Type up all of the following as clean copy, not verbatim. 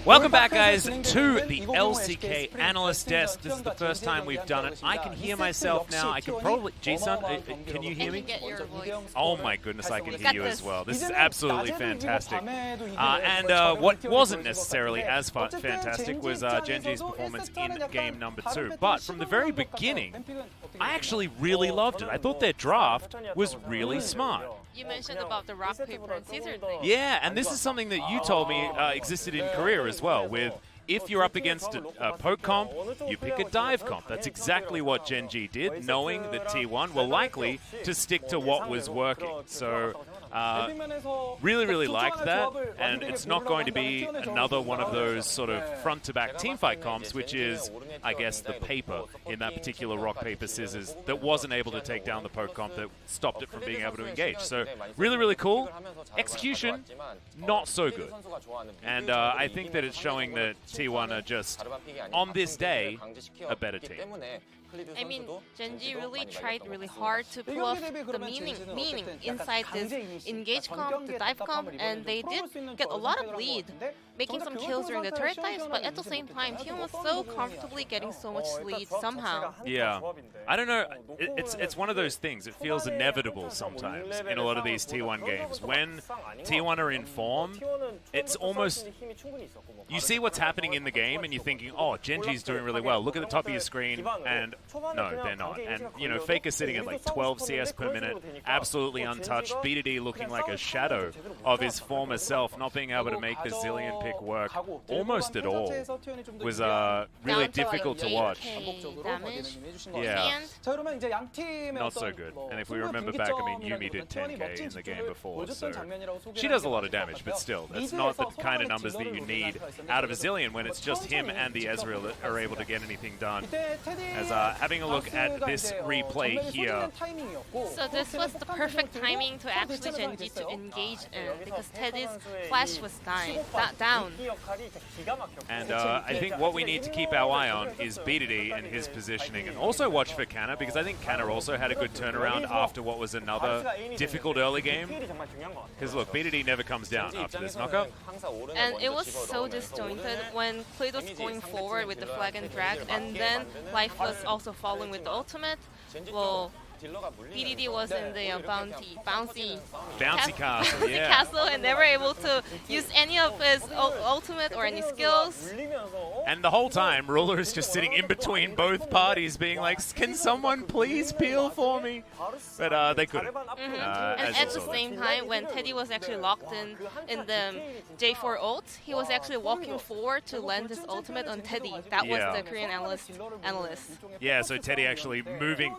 Welcome back, guys, to the LCK Analyst desk. This is the first time we've done it. I can hear myself now. I can probably... G-Sun, can you hear me? I can get your voice. Oh my goodness, I can hear you as well. This is 이제는 absolutely 낮에도 fantastic. 이기고 밤에도 이기고 And 저희가 what 경기를 wasn't 보여줄 necessarily 것 as 같은데 fantastic was Gen.G's performance in game number 2. 다른 But from the very 패턴을 beginning, 뱀픽은 어떻게 I actually really loved it. I thought their draft was really smart. You mentioned about the rock, paper, and scissors thing. Yeah, and this is something that you told me existed in Korea as well, with if you're up against a poke comp, you pick a dive comp. That's exactly what Gen.G did, knowing that T1 were likely to stick to what was working. So really liked that, and it's not going to be another one of those sort of front-to-back teamfight comps, which is, I guess, the paper in that particular rock, paper, scissors that wasn't able to take down the poke comp that stopped it from being able to engage. So really cool. Execution, not so good. And I think that it's showing that T1 are just, on this day, a better team. I mean, Gen.G really tried really hard to pull off the meaning inside this engage comp, the dive comp, and they did get a lot of lead, making some kills during the turret dives, but at the same time, T1 was so comfortably getting so much lead somehow. Yeah. I don't know, it's one of those things, it feels inevitable sometimes in a lot of these T1 games. When T1 are in form, it's almost, you see what's happening in the game and you're thinking, oh, Gen.G's doing really well. Look at the top of your screen, and no, they're not. And, you know, Faker sitting at like 12 CS per minute, absolutely untouched. B2D looking like a shadow of his former self, not being able to make the Zillion pick work almost at all. Was really difficult to watch. Yeah, not so good. And if we remember back, I mean, Yuumi did 10k in the game before, so she does a lot of damage, but still, that's not the kind of numbers that you need out of a Zillion when it's just him and the Ezreal that are able to get anything done. As having a look at this replay here. So this was the perfect timing to actually Gen.G to engage in, because Teddy's flash was down. And I think what we need to keep our eye on is B2D and his positioning, and also watch for Canna, because I think Canna also had a good turnaround after what was another difficult early game. Because look, B2D never comes down after this knockup. And it was so disjointed when Cloyd was going forward with the flag and drag, and then Life was also following with the ultimate. Well, BDD was in the bouncy castle, yeah. castle, and never able to use any of his ultimate or any skills. And the whole time, Ruler is just sitting in between both parties, being like, "Can someone please peel for me?" But they couldn't. And at the same time, when Teddy was actually locked in the J4 ult, he was actually walking forward to land his ultimate on Teddy. That was the Korean analyst. Yeah, so Teddy actually moving,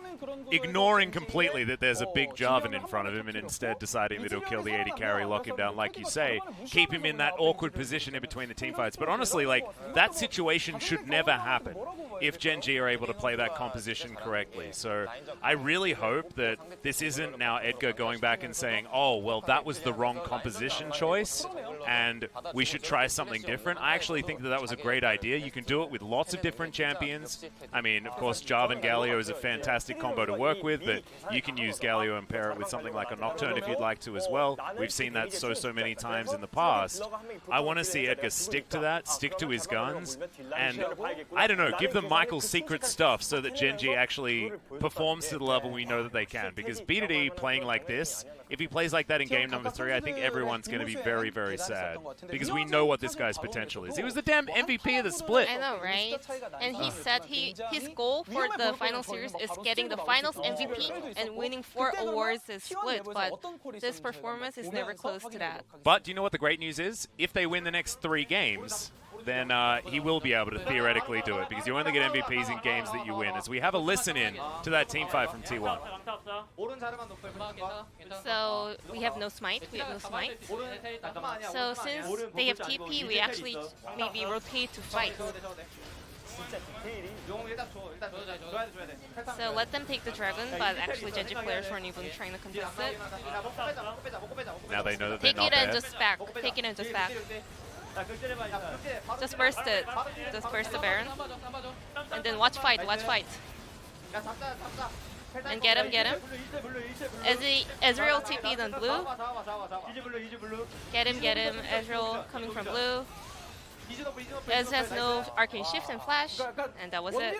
ignoring completely that there's a big Jarvan in front of him, and instead deciding that he'll kill the AD carry, lock him down, like you say, keep him in that awkward position in between the team fights. But honestly, like, that situation should never happen if Gen.G are able to play that composition correctly. So I really hope that this isn't now Edgar going back and saying, oh, well, that was the wrong composition choice and we should try something different. I actually think that that was a great idea. You can do it with lots of different champions. I mean, of course, Jarvan Galio is a fantastic combo to work with, but you can use Galio and pair it with something like a Nocturne if you'd like to as well. We've seen that so many times in the past. I want to see Edgar stick to that, stick to his guns, and, I don't know, give them Michael's secret stuff so that Gen.G actually performs to the level we know that they can. Because B2D playing like this, if he plays like that in game number 3, I think everyone's going to be very sad. Because we know what this guy's potential is. He was the damn MVP of the split. I know, right? And he said his goal for the final series is getting the finals MVP and winning 4 awards this split. But this performance is never close to that. But do you know what the great news is? If they win the next 3 games, then he will be able to theoretically do it, because you only get MVPs in games that you win. As we have a listen in to that team fight from T1. So we have no smite. So since they have TP, we actually maybe rotate to fight. So let them take the dragon, but actually Gen.G players weren't even trying to contest it. Now they know that they're Take not it and there. just back. Take it and just back. Just burst it. Just burst the Baron. And then watch fight. And get him. Ezreal TP'd on blue. Get him. Ezreal coming from blue. Ez has no arcane shift and flash, and that was it.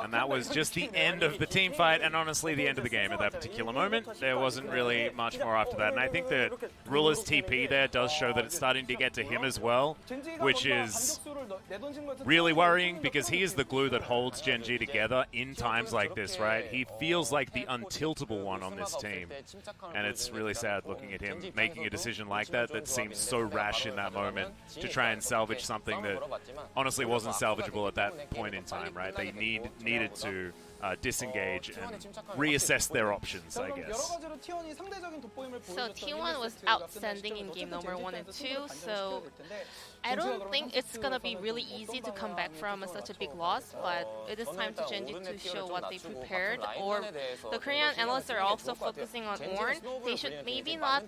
And that was just the end of the team fight, and honestly the end of the game at that particular moment. There wasn't really much more after that, and I think that Ruler's TP there does show that it's starting to get to him as well, which is really worrying because he is the glue that holds Gen.G together in times like this, right? He feels like the untiltable one on this team, and it's really sad looking at him making a decision like that that seems so rash in that moment to try and salvage something that honestly wasn't salvageable at that point in time, right? They needed to disengage and reassess their options, I guess. So T1 was outstanding in game number 1 and 2, so I don't think it's gonna be really easy to come back from such a big loss, but it is time to Gen.G to show what they prepared. Or the Korean analysts are also focusing on Ornn. They should maybe not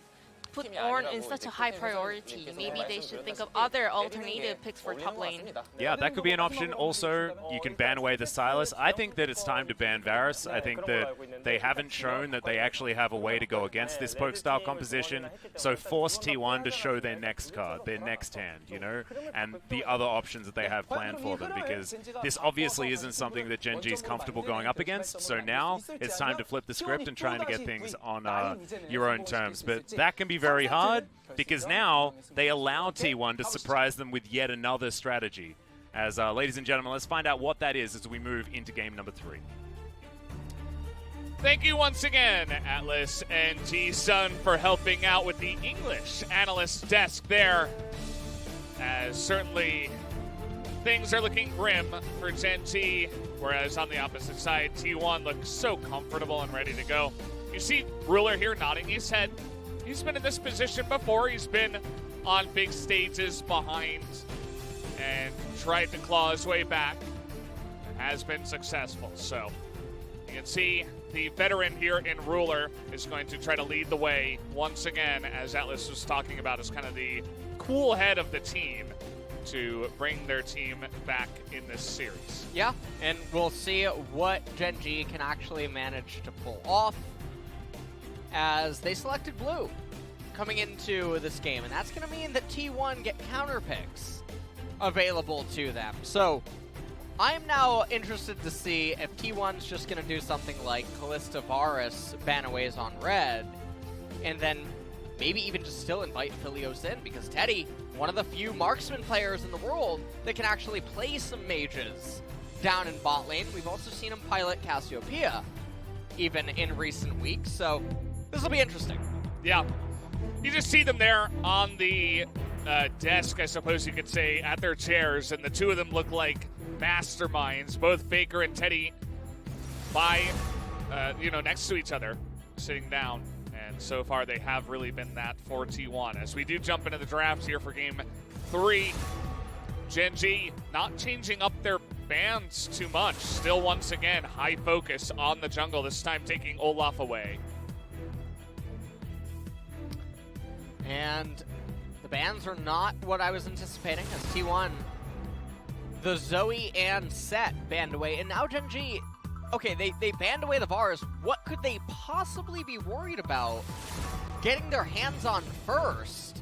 put Ornn in such a high priority. Maybe they should think of other alternative picks for top lane. Yeah, that could be an option. Also, you can ban away the Sylas. I think that it's time to ban Varus. I think that they haven't shown that they actually have a way to go against this poke style composition. So force T1 to show their next card, their next hand, you know, and the other options that they have planned for them, because this obviously isn't something that Gen.G is comfortable going up against. So now it's time to flip the script and trying to get things on your own terms. But that can be very hard, because now they allow T1 to surprise them with yet another strategy. As ladies and gentlemen, let's find out what that is as we move into game number 3. Thank you once again, Atlas and G-Sun, for helping out with the English analyst desk there. As certainly things are looking grim for Gen.G, whereas on the opposite side, T1 looks so comfortable and ready to go. You see Ruler here nodding his head. He's been in this position before. He's been on big stages behind and tried to claw his way back. Has been successful. So you can see the veteran here in Ruler is going to try to lead the way once again, as Atlas was talking about, as kind of the cool head of the team to bring their team back in this series. Yeah, and we'll see what Gen.G can actually manage to pull off, as they selected blue coming into this game, and that's going to mean that T1 get counter picks available to them. So I'm now interested to see if T1's just going to do something like Kalista Varus banaways on red, and then maybe even just still invite Philios in, because Teddy, one of the few marksman players in the world that can actually play some mages down in bot lane. We've also seen him pilot Cassiopeia even in recent weeks, so this will be interesting. Yeah. You just see them there on the desk, I suppose you could say, at their chairs, and the two of them look like masterminds, both Faker and Teddy by, next to each other, sitting down. And so far they have really been that for T1. As we do jump into the draft here for game 3, Gen.G not changing up their bans too much. Still, once again, high focus on the jungle, this time taking Olaf away. And the bans are not what I was anticipating, as T1, the Zoe and Set banned away, and now Gen.G, okay, they banned away the Varus. What could they possibly be worried about getting their hands on first?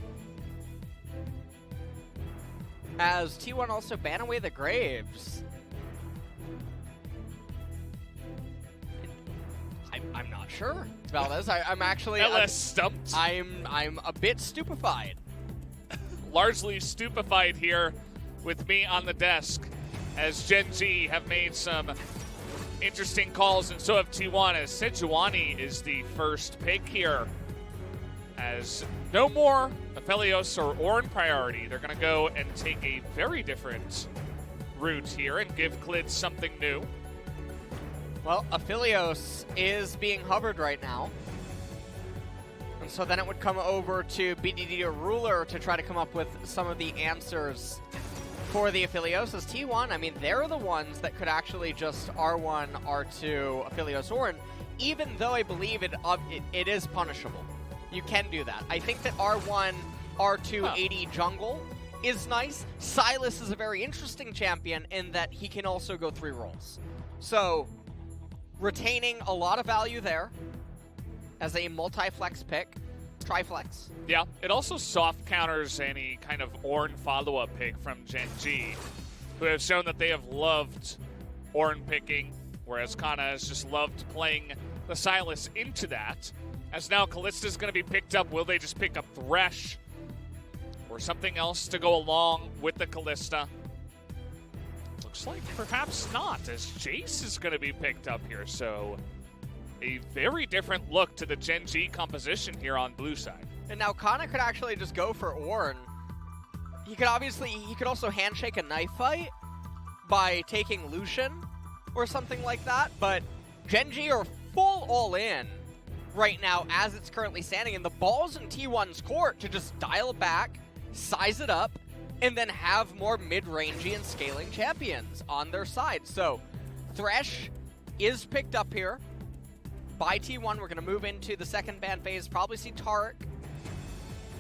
As T1 also banned away the Graves. I'm not sure about this. I'm actually stumped. I'm a bit stupefied. Largely stupefied here with me on the desk, as Gen.G have made some interesting calls, and so have T1, as Sejuani is the first pick here. As no more Aphelios or Ornn priority. They're going to go and take a very different route here and give Klid something new. Well, Aphelios is being hovered right now. And so then it would come over to BDD or Ruler to try to come up with some of the answers for the Aphelios. As T1, I mean, they're the ones that could actually just R1, R2, Aphelios, Ornn, even though I believe it is punishable. You can do that. I think that R1, R2, 80 jungle is nice. Sylas is a very interesting champion in that he can also go 3 roles. So retaining a lot of value there as a multi-flex pick. Triflex. Yeah, it also soft counters any kind of Ornn follow-up pick from Gen.G, who have shown that they have loved Ornn picking, whereas Kana has just loved playing the Sylas into that. As now Kallista's going to be picked up, will they just pick up Thresh or something else to go along with the Kalista? Looks like perhaps not, as Jace is going to be picked up here, so a very different look to the Gen.G composition here on blue side. And now Kana could actually just go for Ornn. He could also handshake a knife fight by taking Lucian or something like that, but Gen.G are full all in right now as it's currently standing, and the ball's in T1's court to just dial it back, size it up, and then have more mid-rangey and scaling champions on their side. So Thresh is picked up here by T1. We're going to move into the second ban phase, probably see Taric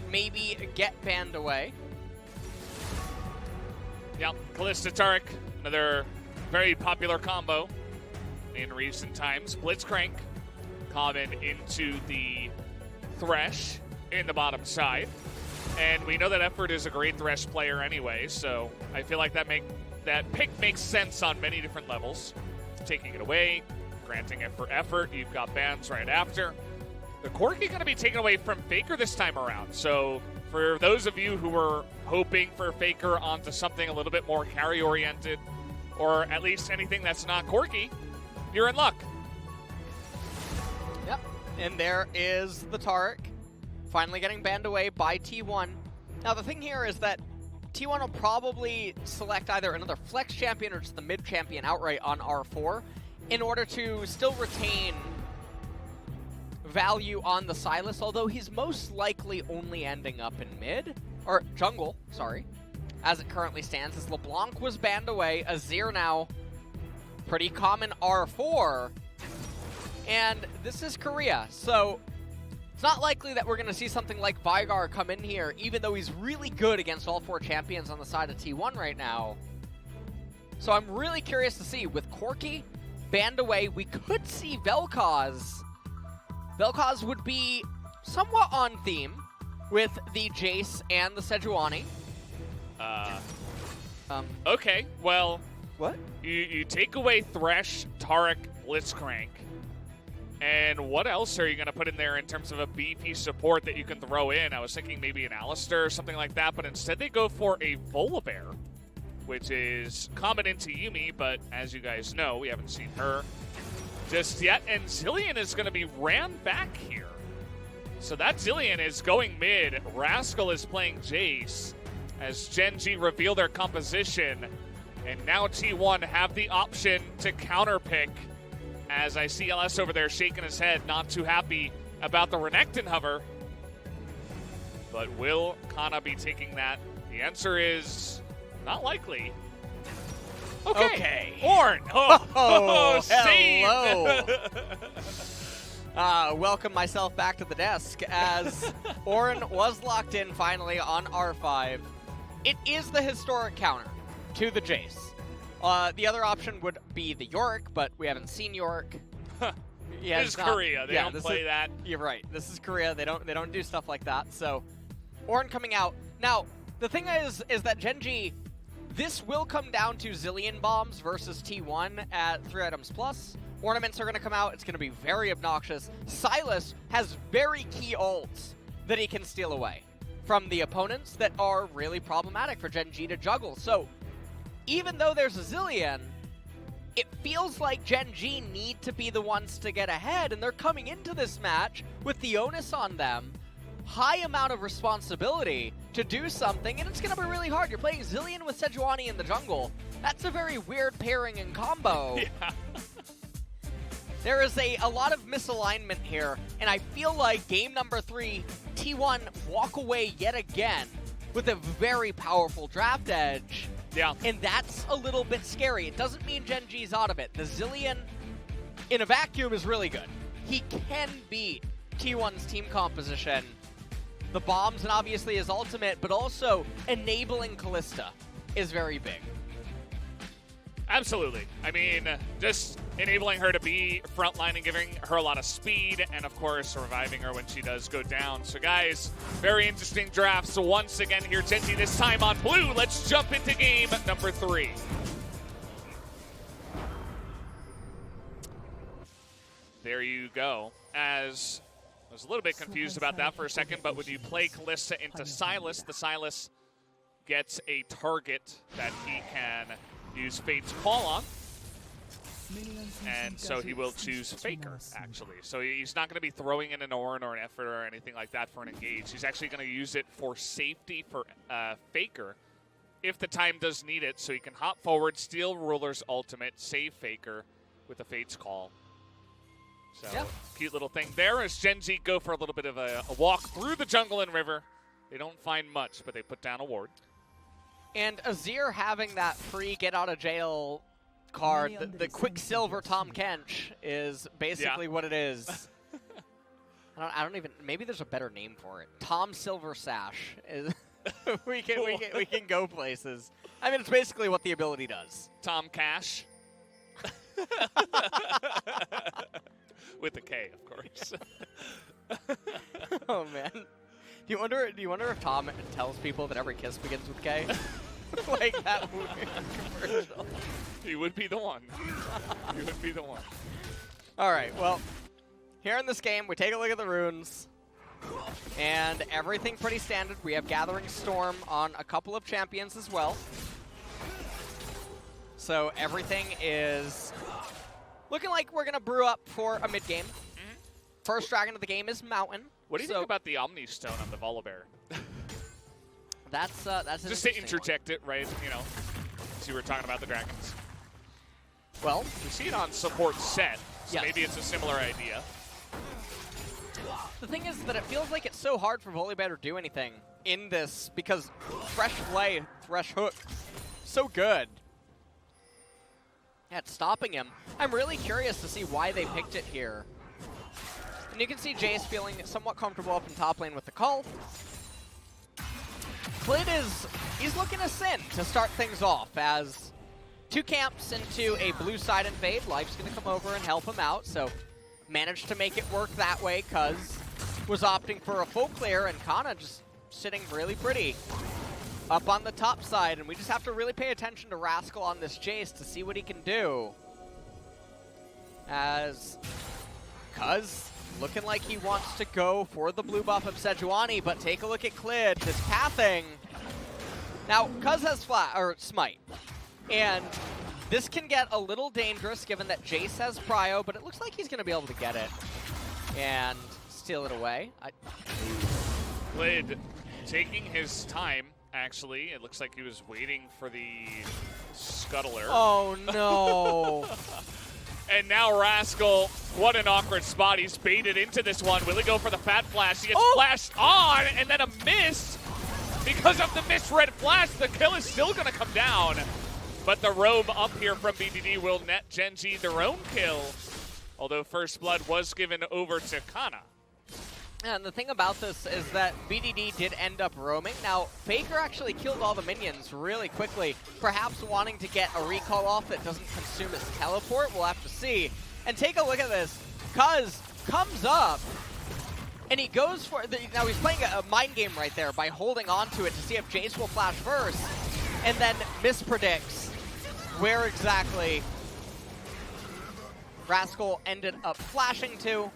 maybe get banned away. Yeah, Kalista Taric, another very popular combo in recent times. Blitzcrank common into the Thresh in the bottom side. And we know that Effort is a great Thresh player anyway, so I feel like that pick makes sense on many different levels. Taking it away, granting it for Effort, you've got bans right after. The Corki going to be taken away from Faker this time around, so for those of you who were hoping for Faker onto something a little bit more carry-oriented, or at least anything that's not Corki, you're in luck. Yep, and there is the Taric, finally getting banned away by T1. Now the thing here is that T1 will probably select either another flex champion or just the mid champion outright on R4 in order to still retain value on the Sylas, although he's most likely only ending up in mid, or jungle, sorry, as it currently stands, as LeBlanc was banned away, Azir now pretty common R4, and this is Korea, so it's not likely that we're going to see something like Vigar come in here, even though he's really good against all four champions on the side of T1 right now. So I'm really curious to see, with Corki banned away, we could see Vel'Koz. Vel'Koz would be somewhat on theme with the Jace and the Sejuani. Okay, well, What? you take away Thresh, Taric, Blitzcrank, and what else are you going to put in there in terms of a beefy support that you can throw in? I was thinking maybe an Alistair or something like that, but instead they go for a Volibear, which is common into Yuumi, but as you guys know, we haven't seen her just yet, and Zilean is going to be ran back here. So that Zilean is going mid. Rascal is playing Jace as Gen.G reveal their composition, and now T1 have the option to counterpick, as I see LS over there shaking his head, not too happy about the Renekton hover. But will Kana be taking that? The answer is not likely. Okay. Ornn. Oh, hello. Welcome myself back to the desk as Ornn was locked in finally on R5. It is the historic counter to the Jace. The other option would be the Yorick, but we haven't seen Yorick. This is Korea. They don't play that. You're right. This is Korea. They don't do stuff like that. So Ornn coming out. Now, the thing is that Gen.G, this will come down to Zilean bombs versus T1 at 3 items plus. Ornaments are going to come out. It's going to be very obnoxious. Sylas has very key ults that he can steal away from the opponents that are really problematic for Gen.G to juggle. So even though there's a Zilean, it feels like Gen.G need to be the ones to get ahead, and they're coming into this match with the onus on them. High amount of responsibility to do something, and it's going to be really hard. You're playing Zilean with Sejuani in the jungle. That's a very weird pairing and combo. Yeah. There is a lot of misalignment here, and I feel like game number 3, T1 walk away yet again with a very powerful draft edge. Yeah. And that's a little bit scary. It doesn't mean Gen.G's out of it. The Zilean in a vacuum is really good. He can beat T1's team composition. The bombs and obviously his ultimate, but also enabling Kalista is very big. Absolutely. I mean, just enabling her to be frontline and giving her a lot of speed, and of course, reviving her when she does go down. So guys, very interesting draft. So once again here, Gen.G this time on blue. Let's jump into game number 3. There you go. As I was a little bit confused about that for a second, but when you play Kalista into Silas, the Silas gets a target that he can use Fate's Call on. And so he will choose Faker, actually. So he's not going to be throwing in an Orin or an Effort or anything like that for an engage. He's actually going to use it for safety for Faker if the time does need it. So he can hop forward, steal Ruler's ultimate, save Faker with the Fate's Call. So yeah, cute little thing there as Gen.G go for a little bit of a walk through the jungle and river. They don't find much, but they put down a ward. And Azir having that free get out of jail card, the Quicksilver Tom Kench, is basically what it is. I don't even. Maybe there's a better name for it. Tom Silver Sash. we can go places. I mean, it's basically what the ability does. Tom Cash. With a K, of course. Oh man. Do you wonder if Tom tells people that every kiss begins with K? Like that commercial. He would be the one. He would be the one. All right, well, here in this game, we take a look at the runes, and everything pretty standard. We have Gathering Storm on a couple of champions as well. So everything is looking like we're going to brew up for a mid-game. First dragon of the game is Mountain. What do you think about the Omni Stone on the Volibear? That's just to interject it, right? You know, as you were talking about the dragons. Well, we see it on support set, so maybe it's a similar idea. The thing is that it feels like it's so hard for Volibear to do anything in this because Fresh Play, Fresh Hook, so good at stopping him. I'm really curious to see why they picked it here. And you can see Jace feeling somewhat comfortable up in top lane with the call. Klid he's looking to Sin to start things off as 2 camps into a blue side invade. Life's going to come over and help him out, so managed to make it work that way. Cuz was opting for a full clear and Kana just sitting really pretty up on the top side, and we just have to really pay attention to Rascal on this Jace to see what he can do. As Cuz looking like he wants to go for the blue buff of Sejuani, but take a look at Klid, this pathing. Now, Cuz has Smite, and this can get a little dangerous given that Jace has Prio, but it looks like he's going to be able to get it and steal it away. Klid taking his time, actually. It looks like he was waiting for the Scuttler. Oh, no. And now Rascal, what an awkward spot. He's baited into this one. Will he go for the Fat Flash? He gets flashed on, and then a miss. Because of the misread flash, the kill is still going to come down. But the roam up here from BDD will net Gen.G their own kill. Although First Blood was given over to Kana. And the thing about this is that BDD did end up roaming. Now, Faker actually killed all the minions really quickly, perhaps wanting to get a recall off that doesn't consume his teleport. We'll have to see. And take a look at this. Cuz comes up, and he goes for now he's playing a mind game right there by holding on to it to see if Jace will flash first, and then mispredicts where exactly Rascal ended up flashing to.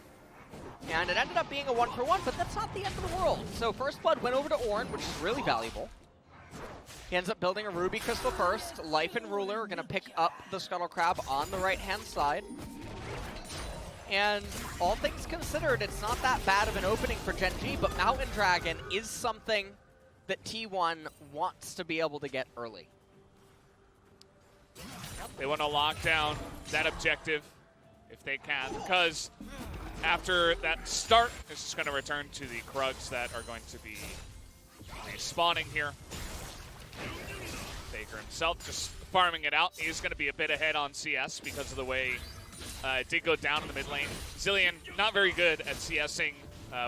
And it ended up being a 1-for-1, but that's not the end of the world. So First Blood went over to Orin, which is really valuable. He ends up building a Ruby Crystal first. Life and Ruler are going to pick up the Scuttle Crab on the right-hand side. And all things considered, it's not that bad of an opening for Gen.G, but Mountain Dragon is something that T1 wants to be able to get early. They want to lock down that objective if they can, because after that start, it's just going to return to the Krugs that are going to be respawning here. Faker himself just farming it out. He's going to be a bit ahead on CS because of the way it did go down in the mid lane. Zilean, not very good at CSing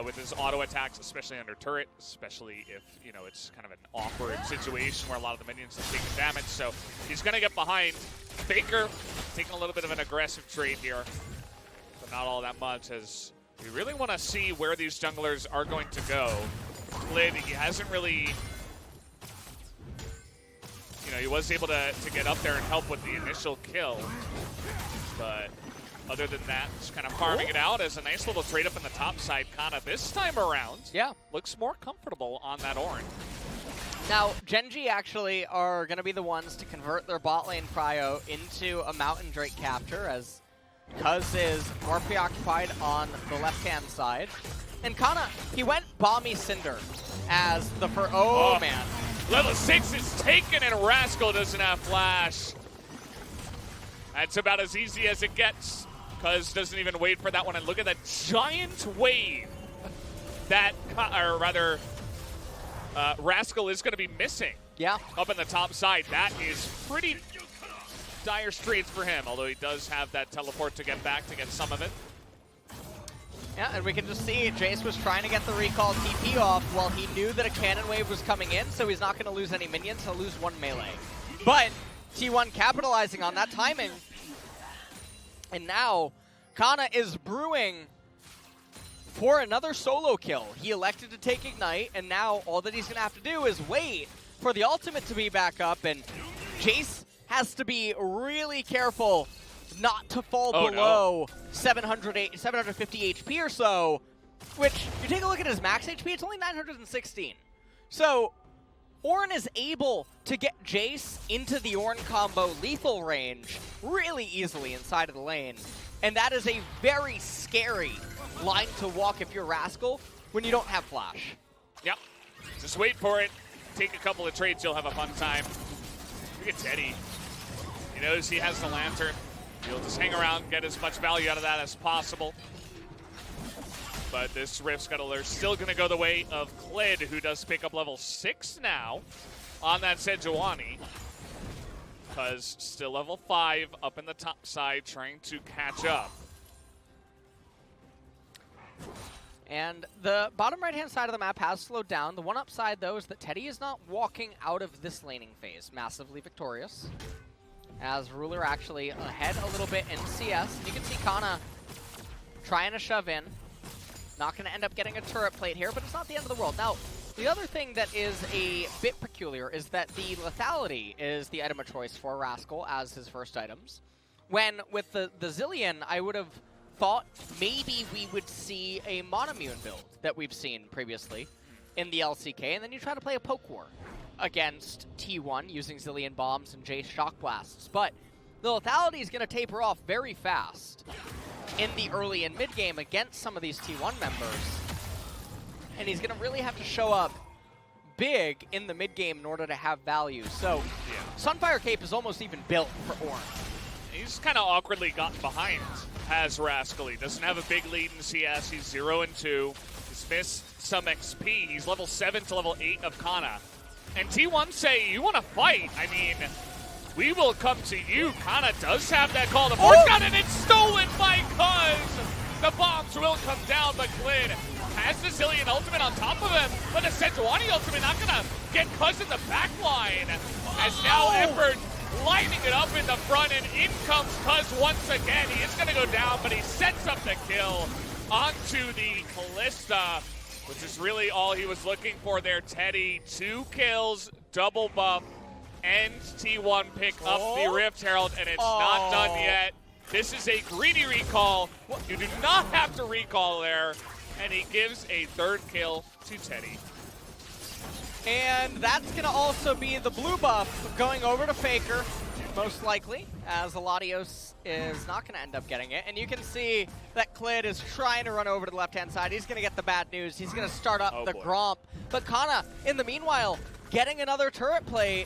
with his auto attacks, especially under turret, especially if, you know, it's kind of an awkward situation where a lot of the minions have taken damage. So he's going to get behind. Faker taking a little bit of an aggressive trade here, but not all that much, as we really want to see where these junglers are going to go. Klid, he hasn't really, he was able to get up there and help with the initial kill, but other than that, just kind of farming it out as a nice little trade up in the top side. Kana this time around, looks more comfortable on that Ornn. Now, Gen.G actually are going to be the ones to convert their bot lane prio into a Mountain Drake capture, as Cuz is more preoccupied on the left-hand side. And Kana, he went Balmy Cinder as the first. Oh, man. Level 6 is taken, and Rascal doesn't have flash. That's about as easy as it gets. Cuz doesn't even wait for that one, and look at that giant wave that, or rather, Rascal is going to be missing. Yeah. Up in the top side. That is pretty dire straits for him, although he does have that teleport to get back to get some of it. Yeah, and we can just see Jace was trying to get the recall TP off while he knew that a cannon wave was coming in, so he's not going to lose any minions, he'll lose one melee. But T1 capitalizing on that timing. And now, Kana is brewing for another solo kill. He elected to take Ignite, and now all that he's going to have to do is wait for the ultimate to be back up, and Jace has to be really careful not to fall below 750 HP or so, which, if you take a look at his max HP, it's only 916. So, Ornn is able to get Jace into the Ornn combo lethal range really easily inside of the lane, and that is a very scary line to walk if you're Rascal when you don't have flash. Yep. Just wait for it. Take a couple of trades, you'll have a fun time. Look at Teddy. He knows he has the lantern. He'll just hang around, get as much value out of that as possible. But this Rift Scuttler still going to go the way of Klid, who does pick up level 6 now on that Sejuani. Cuz still level 5 up in the top side, trying to catch up. And the bottom right-hand side of the map has slowed down. The one upside, though, is that Teddy is not walking out of this laning phase massively victorious, as Ruler actually ahead a little bit in CS. And you can see Kana trying to shove in. Not going to end up getting a turret plate here, but it's not the end of the world. Now, the other thing that is a bit peculiar is that the lethality is the item of choice for Rascal as his first items. When with the Zilean, I would have thought maybe we would see a Monomune build that we've seen previously in the LCK, and then you try to play a poke war against T1 using Zilean bombs and Jace shock blasts. But the lethality is going to taper off very fast in the early and mid game against some of these T1 members, and he's going to really have to show up big in the mid game in order to have value. So Sunfire Cape is almost even built for Ornn. He's kind of awkwardly gotten behind, has Rascal. He doesn't have a big lead in CS. He's 0-2. He's missed some XP. He's level 7 to level 8 of Kana. And T1 say, you want to fight? I mean, we will come to you. Kana does have that call. The force gun, and it's stolen by Cuz. The bombs will come down, but Klid has the Zilean ultimate on top of him. But the Sejuani ultimate not going to get Cuz in the back line. As now Effort lighting it up in the front, and in comes Cuz once again. He is going to go down, but he sets up the kill onto the Kalista, which is really all he was looking for there. Teddy, 2 kills, double buff, and T1 pick up the Rift Herald, and it's not done yet. This is a greedy recall. You do not have to recall there, and he gives a 3rd kill to Teddy. And that's going to also be the blue buff going over to Faker, most likely, as Aladios is not going to end up getting it. And you can see that Klid is trying to run over to the left-hand side. He's going to get the bad news. He's going to start up the Gromp. But Kana, in the meanwhile, getting another turret plate.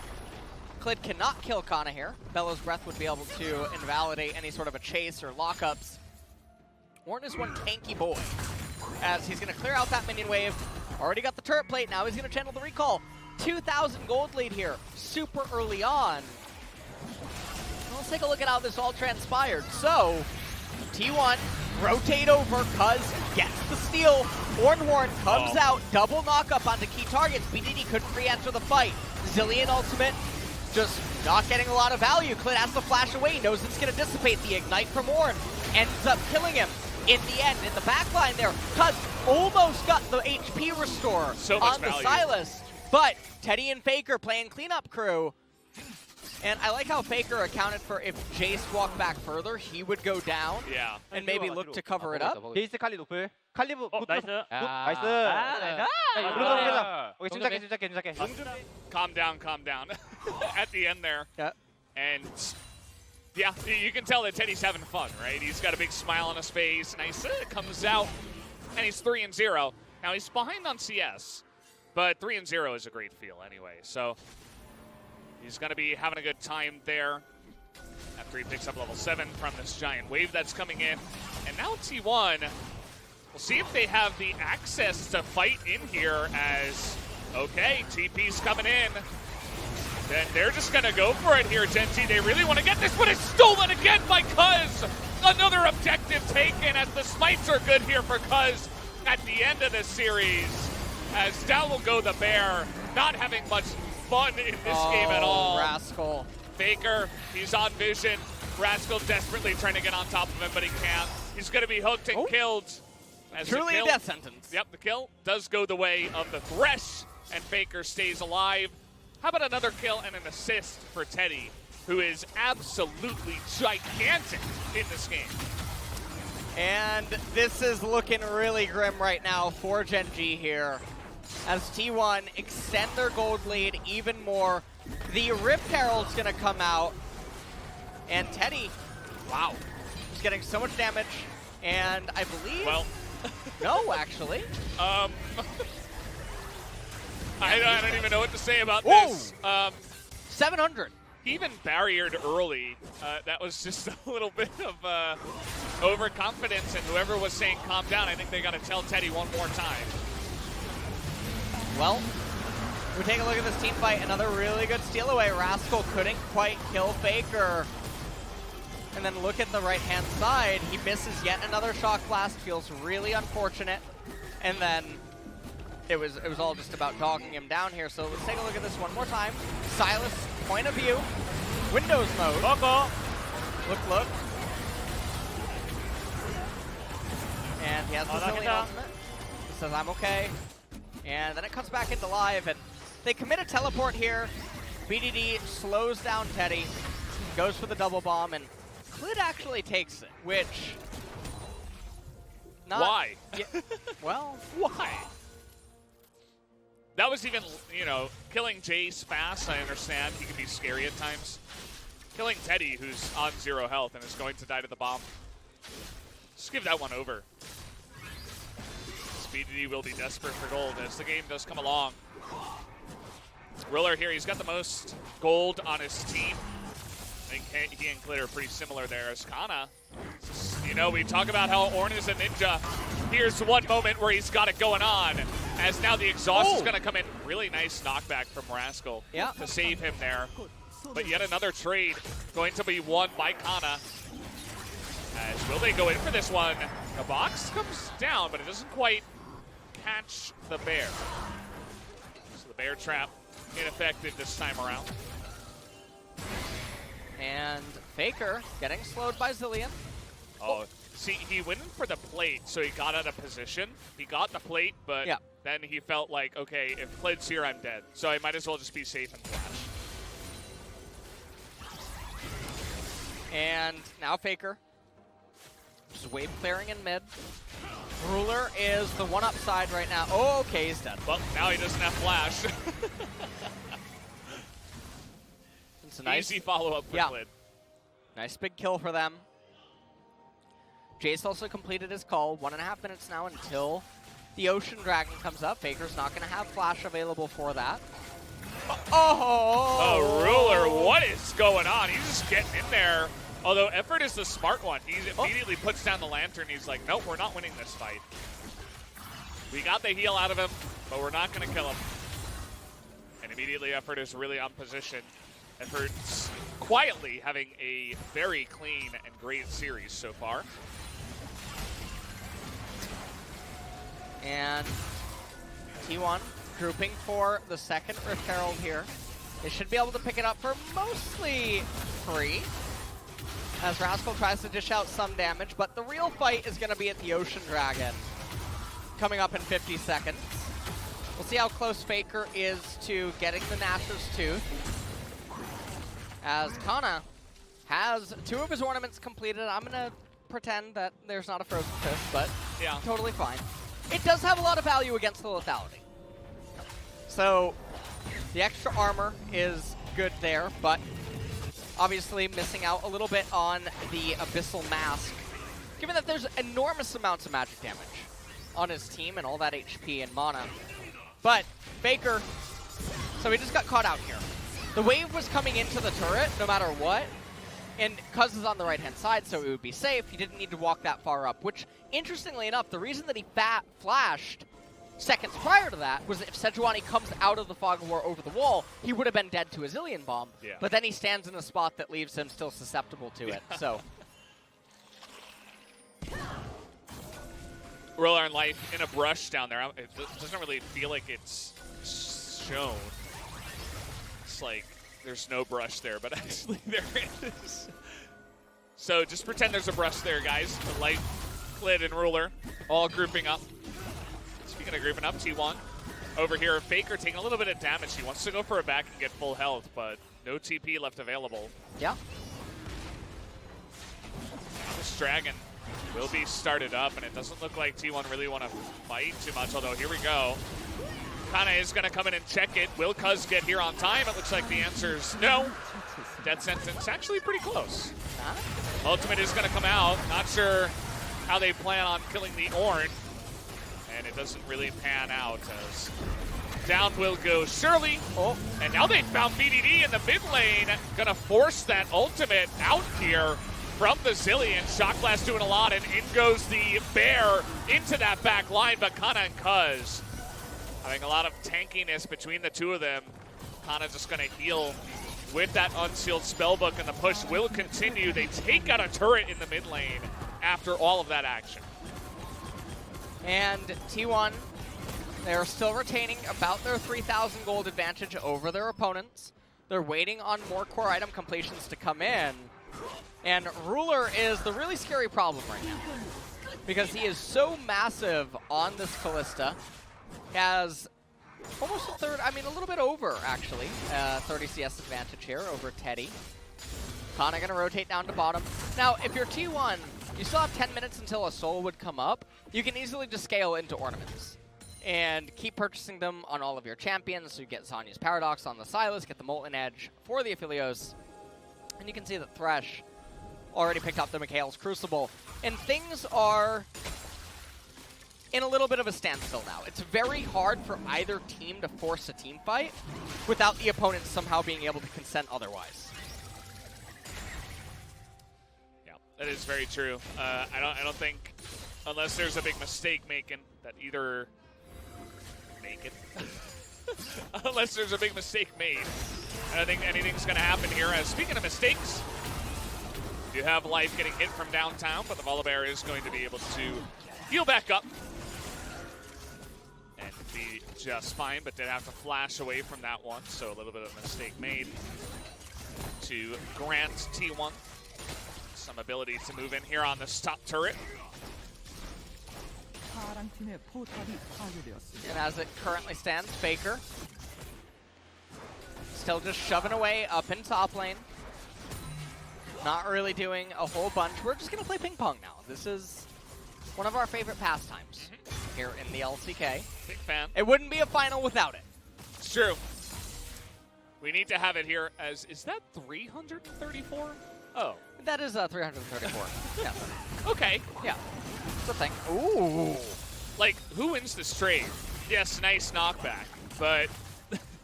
Klid cannot kill Kana here. Bellow's Breath would be able to invalidate any sort of a chase or lockups. Ornn is one tanky boy, as he's going to clear out that minion wave. Already got the turret plate, now he's going to channel the recall. 2,000 gold lead here, super early on. Let's take a look at how this all transpired. So, T1, rotate over, Cuz gets the steal. Horn comes out, double knock up onto key targets. BDD couldn't re-enter the fight. Zilean ultimate, just not getting a lot of value. Clid has to flash away, knows it's going to dissipate. The Ignite from Ornn ends up killing him in the end. In the backline there, Cuz almost got the HP restore So much on the value. Sylas, but Teddy and Faker playing cleanup crew. And I like how Faker accounted for if Jace walked back further, he would go down Yeah. and maybe look to cover it up. 베이스 칼리 노플. 칼리브 나이스. 나이스. 오케이, 침착해. Calm down. At the end there. Yeah. And yeah, you can tell that Teddy's having fun, right? He's got a big smile on his face. Nice. Comes out, and he's 3-0. Now he's behind on CS, but 3-0 is a great feel anyway. So he's going to be having a good time there after he picks up level 7 from this giant wave that's coming in. And now T1, we'll see if they have the access to fight in here as, okay, TP's coming in. Then they're just going to go for it here, Gen.G. They really want to get this, but it's stolen again by Cuz. Another objective taken as the smites are good here for Cuz at the end of the series. As down will go the Bear, not having much fun in this game at all. Rascal. Faker, he's on vision. Rascal desperately trying to get on top of him, but he can't. He's going to be hooked and killed. As the Truly a kill- death sentence. Yep, the kill does go the way of the Thresh, and Faker stays alive. How about another kill and an assist for Teddy, who is absolutely gigantic in this game? And this is looking really grim right now for Gen.G here. As T1 extend their gold lead even more. The Rift Herald's gonna come out. And Teddy, wow, he's getting so much damage. And I believe, Well, no, actually. I don't even know what to say about Whoa. this. 700. He even barriered early. That was just a little bit of overconfidence, and whoever was saying calm down, I think they got to tell Teddy one more time. Well, we take a look at this team fight. Another really good steal away. Rascal couldn't quite kill Faker. And then look at the right-hand side. He misses yet another shock blast. Feels really unfortunate. And then it was all just about dogging him down here. So let's take a look at this one more time. Sylas, point of view. Windows mode. Look. And he has the Zillion ultimate. He says, I'm okay. And then it cuts back into live, and they commit a teleport here. BDD slows down Teddy, goes for the double bomb, and Clid actually takes it, which... Why? Yeah, well, Why? That was even, killing Jace fast, I understand. He can be scary at times. Killing Teddy, who's on 0 health and is going to die to the bomb. Just give that one over. BDD will be desperate for gold as the game does come along. Ruler here, he's got the most gold on his team. I think he and Clid are pretty similar there. As Kana, we talk about how Ornn is a ninja. Here's one moment where he's got it going on, as now the exhaust is going to come in. Really nice knockback from Rascal to save him there. But yet another trade going to be won by Kana. As will they go in for this one? The box comes down, but it doesn't quite catch the bear. So the bear trap ineffective this time around. and Faker getting slowed by Zillion. Oh, see, he went in for the plate, so he got out of position. He got the plate, but then he felt like, okay, if Clid's here, I'm dead. So I might as well just be safe and flash. And now Faker. Just wave clearing in mid. Ruler is the one upside right now. Oh, okay, he's dead. Well, now he doesn't have flash. It's a nice easy follow-up for Clid. Nice big kill for them. Jace also completed his call. 1.5 minutes now until the Ocean Dragon comes up. Faker's not going to have flash available for that. Oh, Ruler, what is going on? He's just getting in there. Although Effort is the smart one. He immediately puts down the lantern. He's like, nope, we're not winning this fight. We got the heal out of him, but we're not going to kill him. And immediately Effort is really on position. Effort's quietly having a very clean and great series so far. And T1 grouping for the second Rift Herald here. They should be able to pick it up for mostly free, as Rascal tries to dish out some damage, but the real fight is going to be at the Ocean Dragon, coming up in 50 seconds. We'll see how close Faker is to getting the Nashor's Tooth, as Kana has 2 of his ornaments completed. I'm going to pretend that there's not a Frozen Fist, but Yeah. totally fine. It does have a lot of value against the lethality. So the extra armor is good there, but obviously missing out a little bit on the Abyssal Mask, given that there's enormous amounts of magic damage on his team and all that HP and mana. But Faker, so he just got caught out here. The wave was coming into the turret no matter what, and Cuz is on the right-hand side, so it would be safe. He didn't need to walk that far up, which, interestingly enough, the reason that he flashed seconds prior to that was if Sejuani comes out of the Fog of War over the wall, he would have been dead to a Zillion Bomb. Yeah. But then he stands in a spot that leaves him still susceptible to it. So Roller and Life in a brush down there. It doesn't really feel like it's shown. It's like there's no brush there, but actually there is. So just pretend there's a brush there, guys. The Light, Clit, and Ruler all grouping up. Speaking of grouping up, T1 over here. Faker taking a little bit of damage. He wants to go for a back and get full health, but no TP left available. yeah. This Dragon will be started up, and it doesn't look like T1 really want to fight too much, although here we go. Kana is going to come in and check it. Will Cuz get here on time? It looks like the answer is no. Death sentence actually pretty close. Ultimate is going to come out. Not sure how they plan on killing the Ornn. And it doesn't really pan out as down will go Shirley. Oh, And now they found BDD in the mid lane. Gonna force that ultimate out here from the Zillion. Shock Blast doing a lot, and in goes the Bear into that back line. But Kana and Cuz having a lot of tankiness between the two of them. Kana just gonna heal with that unsealed spellbook, and the push will continue. They take out a turret in the mid lane after all of that action. and T1, they're still retaining about their 3,000 gold advantage over their opponents. They're waiting on more core item completions to come in. And Ruler is the really scary problem right now, because he is so massive on this Callista. He has almost a third, I mean a little bit over actually, 30 CS advantage here over Teddy. Kana gonna rotate down to bottom. Now, if you're T1, you still have 10 minutes until a soul would come up. You can easily just scale into ornaments and keep purchasing them on all of your champions. So you get Zanya's Paradox on the Silas, get the Molten Edge for the Aphelios. And you can see that Thresh already picked up the Mikhail's Crucible. And things are in a little bit of a standstill now. It's very hard for either team to force a team fight without the opponent somehow being able to consent otherwise. That is very true. I don't think, unless there's a big mistake making, that either unless there's a big mistake made, I don't think anything's going to happen here. Speaking of mistakes, you have Life getting hit from downtown, but the Volibear is going to be able to heal back up and be just fine, but did have to flash away from that one, so a little bit of a mistake made to grant T1 some ability to move in here on this top turret. And as it currently stands, Faker still just shoving away up in top lane. Not really doing a whole bunch. We're just going to play ping pong now. This is one of our favorite pastimes here in the LCK. Big fan. It wouldn't be a final without it. It's true. We need to have it here as, is that 334? Oh. That is 334. Yeah. Okay. Yeah. It's a thing. Ooh. Like, who wins this trade? Yes, nice knockback, but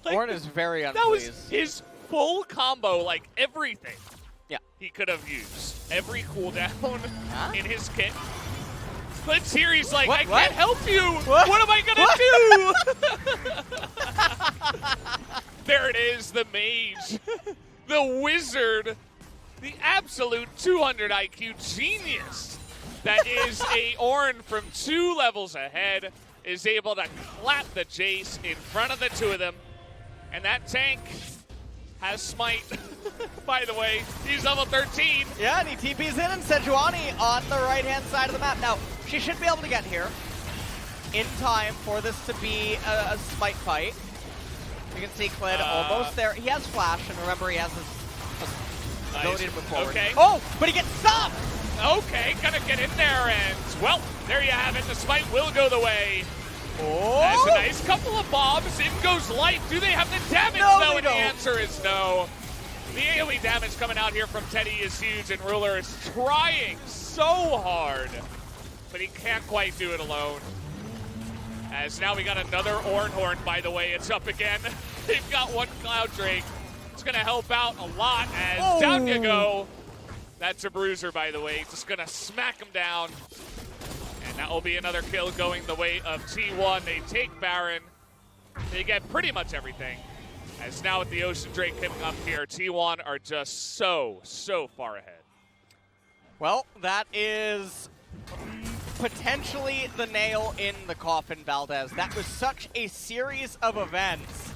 like, Ornn is very that unpleased. was his full combo, like everything. Yeah. He could have used every cooldown Huh? in his kit. Clint's here, he's like, What? I can't help you! What? What am I gonna do? There it is, the mage. The wizard. The absolute 200 IQ genius that is a Ornn from 2 levels ahead, is able to clap the Jace in front of the two of them. And that tank has Smite, by the way. He's level 13. Yeah, and he TP's in, and Sejuani on the right-hand side of the map. Now, she should be able to get here in time for this to be a Smite fight. You can see Klid almost there. He has Flash, and remember, he has his ability to move forward. Okay. Oh, but he gets stopped! Okay, gonna get in there, and, well, there you have it. The Smite will go the way. Oh! That's a nice couple of bombs. In goes Light. Do they have the damage, No, though? they And the don't. answer is no. The AoE damage coming out here from Teddy is huge, and Ruler is trying so hard, but he can't quite do it alone. As now we got another Ornhorn, by the way. It's up again. They've got one Cloud Drake. It's going to help out a lot as down you go. That's a bruiser, by the way. Just going to smack him down. And that will be another kill going the way of T1. They take Baron. They get pretty much everything. As now with the Ocean Drake coming up here, T1 are just so far ahead. Well, that is potentially the nail in the coffin, Valdez. That was such a series of events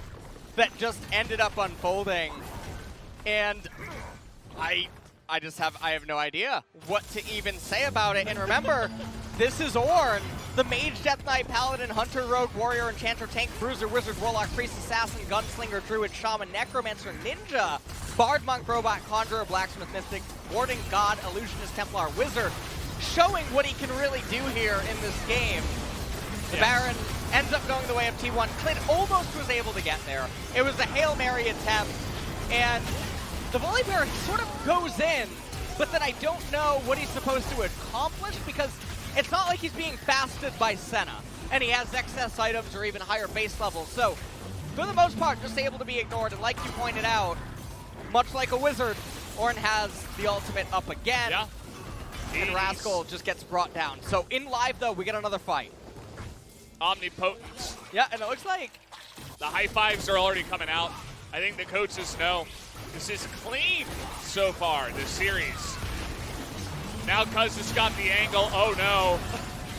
that just ended up unfolding. And I have no idea what to even say about it. And remember, this is Ornn, the Mage, Death Knight, Paladin, Hunter, Rogue, Warrior, Enchanter, Tank, Bruiser, Wizard, Warlock, Priest, Assassin, Gunslinger, Druid, Shaman, Necromancer, Ninja, Bard, Monk, Robot, Conjurer, Blacksmith, Mystic, Warding, God, Illusionist, Templar, Wizard, showing what he can really do here in this game. The Baron ends up going the way of T1. Klid almost was able to get there. It was a Hail Mary attempt, and the Volibear sort of goes in, but then I don't know what he's supposed to accomplish, because it's not like he's being fasted by Senna, and he has excess items or even higher base levels. So, for the most part, just able to be ignored, and like you pointed out, much like a Wizard, Ornn has the ultimate up again. Yeah. And Rascal just gets brought down. So in live, though, we get another fight. Omnipotent. Yeah, and it looks like The high fives are already coming out. I think the coaches know this is clean so far, this series. Now Cuz has got the angle. Oh no.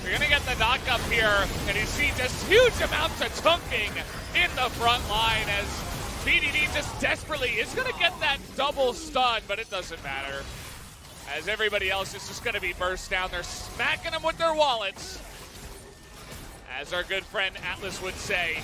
You're going to get the knock up here, and you see just huge amounts of chunking in the front line as BDD just desperately is going to get that double stun, but it doesn't matter. As everybody else is just going to be burst down. They're smacking them with their wallets, as our good friend Atlas would say.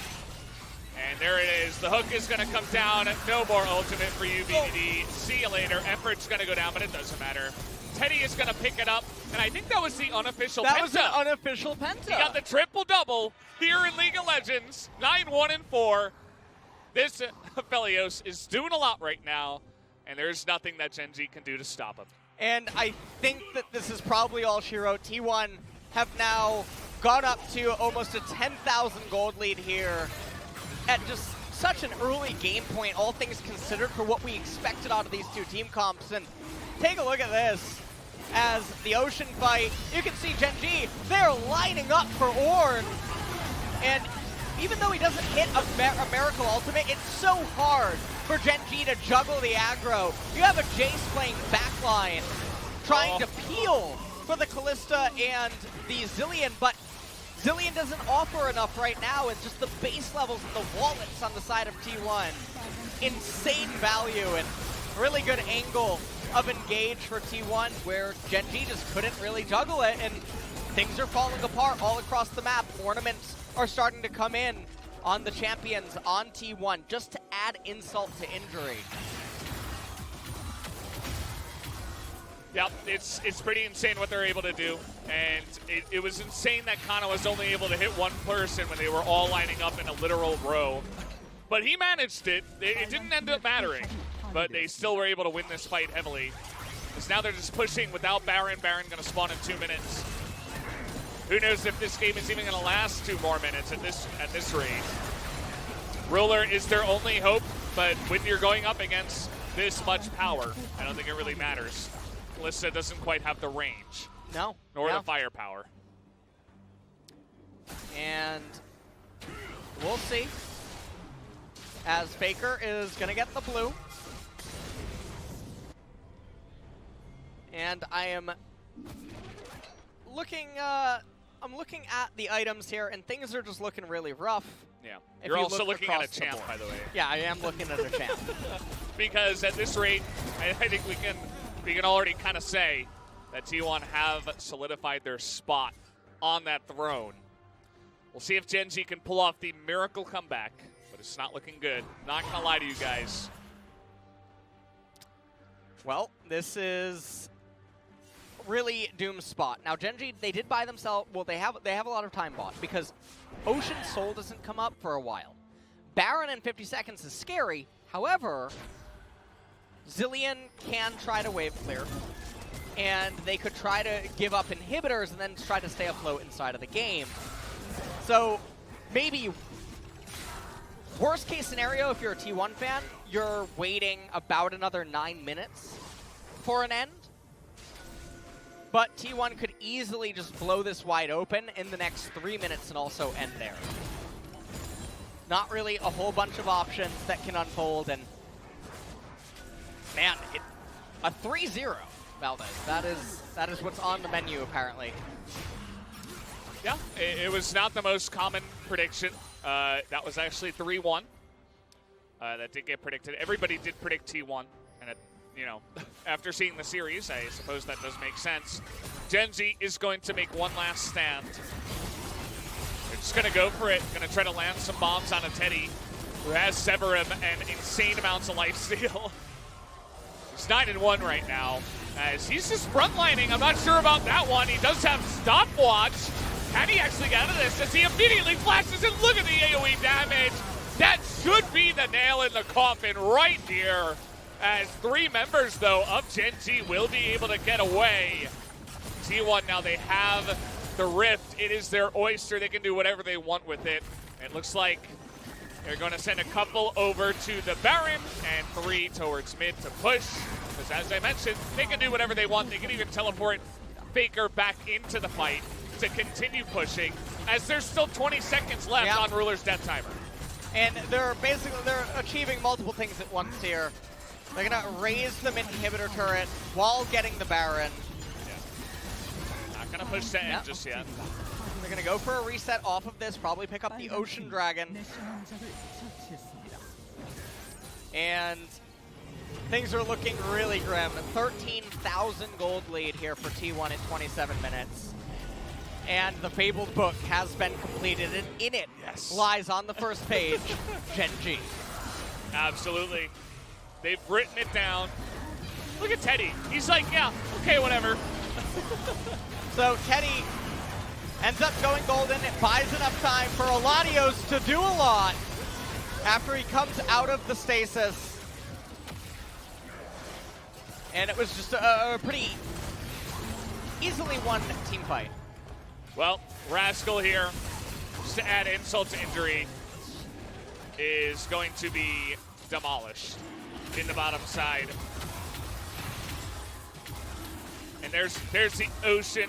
And there it is. The hook is going to come down. No more ultimate for you, BDD. See you later. Effort's going to go down, but it doesn't matter. Teddy is going to pick it up, and I think that was the unofficial Penta. that was an unofficial Penta. He got the triple-double here in League of Legends. 9-1-4. This Aphelios is doing a lot right now, and there's nothing that Gen.G can do to stop him. And I think that this is probably all she wrote. T1 have now gone up to almost a 10,000 gold lead here at just such an early game point, all things considered, for what we expected out of these two team comps. And take a look at this. As the Ocean fight, you can see Gen.G, they're lining up for Ornn. And even though he doesn't hit a Miracle Ultimate, it's so hard for Gen.G to juggle the aggro. You have a Jace playing backline, trying to peel for the Kalista and the Zillion, but Zillion doesn't offer enough right now, and just the base levels and the wallets on the side of T1. Insane value and really good angle of engage for T1, where Gen.G just couldn't really juggle it, and things are falling apart all across the map. Ornaments are starting to come in on the champions on T1, just to add insult to injury. Yep, it's pretty insane what they're able to do, and it was insane that Kana was only able to hit one person when they were all lining up in a literal row. But he managed it. It didn't end up mattering, but they still were able to win this fight heavily. Because now they're just pushing without Baron. Baron going to spawn in 2 minutes. Who knows if this game is even going to last 2 more minutes at this rate. Ruler is their only hope, but when you're going up against this much power, I don't think it really matters. Kalista doesn't quite have the range. No. Nor the firepower. And we'll see. As Faker is going to get the blue. And I am looking, I'm looking at the items here, and things are just looking really rough. Yeah. If You're you also look looking at a across the champ, board. by the way. Yeah, I am looking at a champ. because at this rate, I think we can already kind of say that T1 have solidified their spot on that throne. We'll see if Gen.G can pull off the miracle comeback, but it's not looking good. Not gonna lie to you guys. Well, this is really Doom's spot. Now, Gen.G, they did buy themselves, well, they have a lot of time bought because Ocean Soul doesn't come up for a while. Baron in 50 seconds is scary. However, Zilean can try to wave clear, and they could try to give up inhibitors and then try to stay afloat inside of the game. So maybe worst case scenario, if you're a T1 fan, you're waiting about another 9 minutes for an end. But T1 could easily just blow this wide open in the next 3 minutes and also end there. Not really a whole bunch of options that can unfold, and man, a 3-0, Valdez. That is what's on the menu apparently. Yeah, it was not the most common prediction. That was actually 3-1. That did get predicted. Everybody did predict T1, and you know, after seeing the series, I suppose that does make sense. Gen.G is going to make one last stand. They're just going to go for it. Going to try to land some bombs on a Teddy, who has Severum and insane amounts of lifesteal. He's 9-1 right now, as he's just frontlining. I'm not sure about that one. He does have stopwatch. Can he actually get out of this as he immediately flashes, and look at the AoE damage. That should be the nail in the coffin right here. As 3 members, though, of Gen.G will be able to get away. T1 now, they have the Rift. It is their oyster. They can do whatever they want with it. It looks like they're going to send a couple over to the Baron and 3 towards mid to push. Because as I mentioned, they can do whatever they want. They can even teleport Faker back into the fight to continue pushing, as there's still 20 seconds left on Ruler's death timer. And they're achieving multiple things at once here. They're gonna raise the inhibitor turret while getting the Baron. Yeah. Not gonna push to end just yet. They're gonna go for a reset off of this, probably pick up the Ocean Dragon. And things are looking really grim. 13,000 gold lead here for T1 in 27 minutes. And the Fabled book has been completed, and in it lies on the first page, Gen.G. Absolutely. They've written it down. Look at Teddy. He's like, yeah, okay, whatever. So Teddy ends up going golden. It buys enough time for Oladios to do a lot after he comes out of the stasis. And it was just a pretty easily won team fight. Well, Rascal here, just to add insult to injury, is going to be demolished in the bottom side. And there's the Ocean.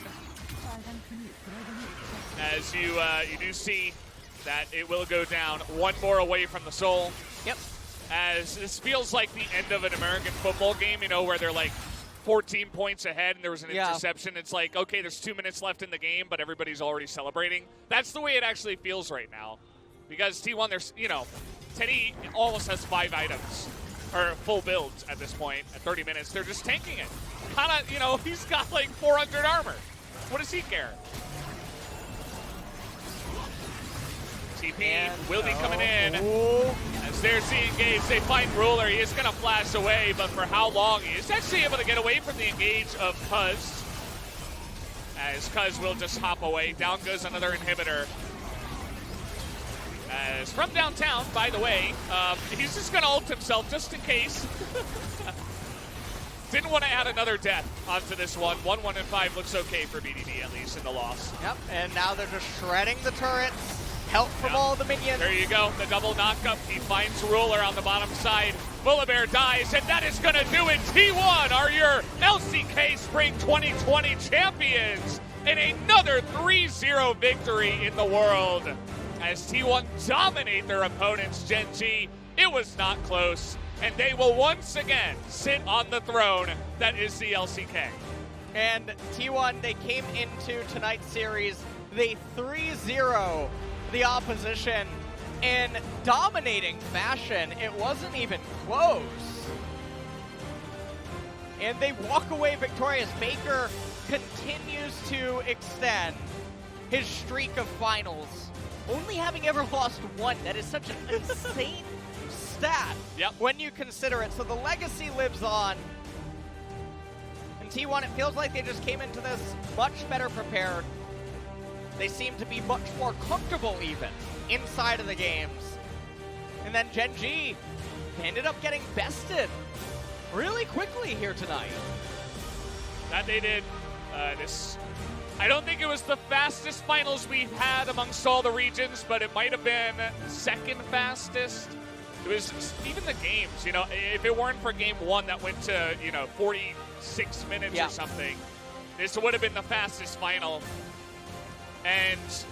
As you do see that it will go down. One more away from the Soul. Yep. As this feels like the end of an American football game, you know, where they're like 14 points ahead and there was an interception. It's like, okay, there's 2 minutes left in the game, but everybody's already celebrating. That's the way it actually feels right now. Because T1, there's, you know, Teddy almost has 5 items, or full builds at this point at 30 minutes. They're just tanking it. Kind of, you know, he's got like 400 armor. What does he care? TP will be coming in. As there's the engage, they find Ruler. He is going to flash away, but for how long? He is actually able to get away from the engage of Cuz. As Cuz will just hop away. Down goes another inhibitor. As from downtown, by the way, he's just going to ult himself just in case. Didn't want to add another death onto this one. 1-1-5 looks okay for BDD, at least in the loss. Yep, and now they're just shredding the turrets. Help from all the minions. There you go, the double knockup. He finds Ruler on the bottom side. Bullabear dies, and that is going to do it. T1 are your LCK Spring 2020 champions in another 3-0 victory in the world. As T1 dominate their opponents, Gen.G, it was not close, and they will once again sit on the throne that is the LCK. And T1, they came into tonight's series, they 3-0 the opposition in dominating fashion. It wasn't even close. and they walk away victorious. Faker continues to extend his streak of finals, only having ever lost one. That is such an insane stat when you consider it. So the legacy lives on. And T1, it feels like they just came into this much better prepared. They seem to be much more comfortable even inside of the games. And then Gen.G ended up getting bested really quickly here tonight. That they did. I don't think it was the fastest finals we've had amongst all the regions, but it might have been second fastest. It was even the games, you know, if it weren't for game one that went to, 46 minutes or something, this would have been the fastest final. And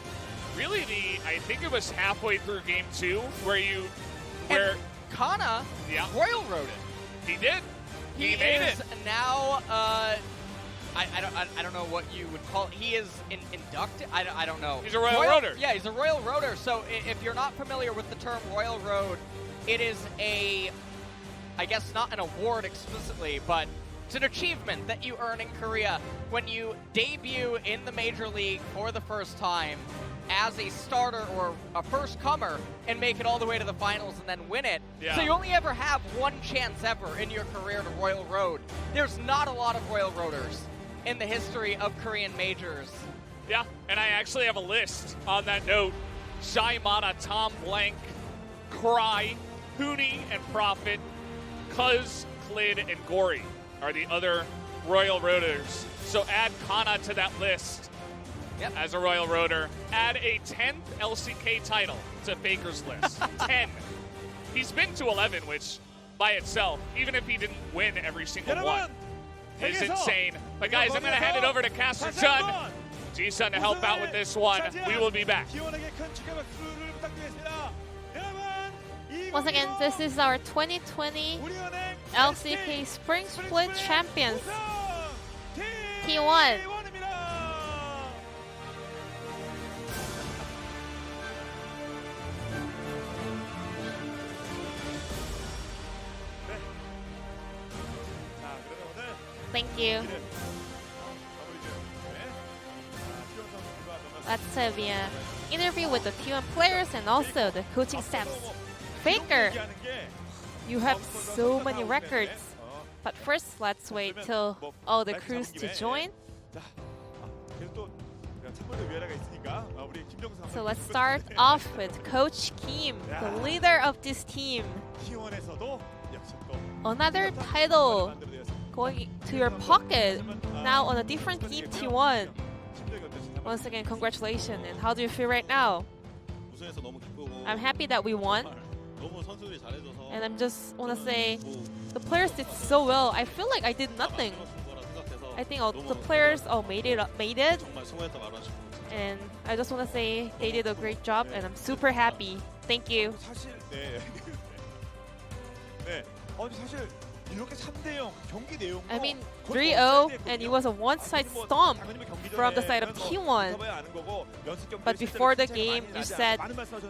really I think it was halfway through game two where Kana Royal Road it. He did. He made it. Now, I don't know what you would call it. He is inducted. I don't know. He's a Royal Roader. Yeah, he's a Royal Roader. So if you're not familiar with the term Royal Road, it is I guess not an award explicitly, but it's an achievement that you earn in Korea when you debut in the Major League for the first time as a starter or a first comer and make it all the way to the finals and then win it. Yeah. So you only ever have one chance ever in your career to Royal Road. There's not a lot of Royal Roaders in the history of Korean majors. Yeah, and I actually have a list on that note. Shy Mana, Tom Blank, Cry, Hooney, and Prophet, Cuz, Clid, and Gory are the other Royal Roaders. So add Kana to that list as a Royal Roader. Add a 10th LCK title to Faker's list. 10. He's been to 11, which by itself, even if he didn't win every single one, is insane. But guys, I'm going to hand it over to Caster Chun, G-Sun, to help out with this one. We will be back. Once again, this is our 2020 LCK Spring Split Champions, T1. Thank you. Let's be an interview with the T1 players and also the coaching staffs. Faker, you have so many records. But first, let's wait till all the crews to join. So let's start off with Coach Kim, the leader of this team. Another title going to your pocket, now on a different team, T1. Once again, congratulations. And how do you feel right now? I'm happy that we won. And I'm just want to say, the players did so well. I feel like I did nothing. I think all the players all made it. And I just want to say they did a great job, and I'm super happy. Thank you. I mean, 3-0, and it was a one-side stomp from the side of T1. But before the game, you said,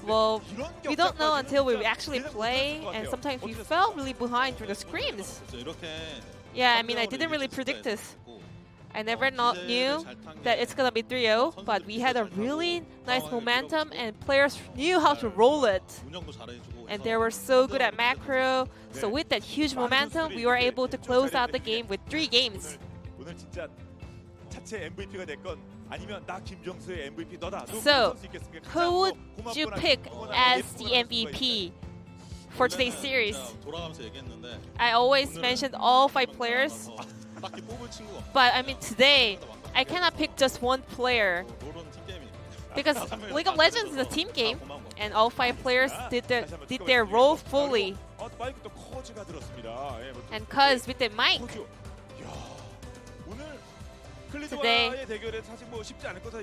well, we don't know until we actually play, and sometimes we fell really behind through the screams. Yeah, I mean, I didn't really predict this. I never knew that it's gonna be 3-0, but we had a really nice momentum, and players knew how to roll it. And they were so good at macro. So with that huge momentum, we were able to close out the game with 3 games. So, who would you pick as the MVP for today's series? I always mentioned all 5 players. But I mean, today, I cannot pick just one player. Because League of Legends is a team game, and all 5 players did their role fully. And Cuz with the mic, today,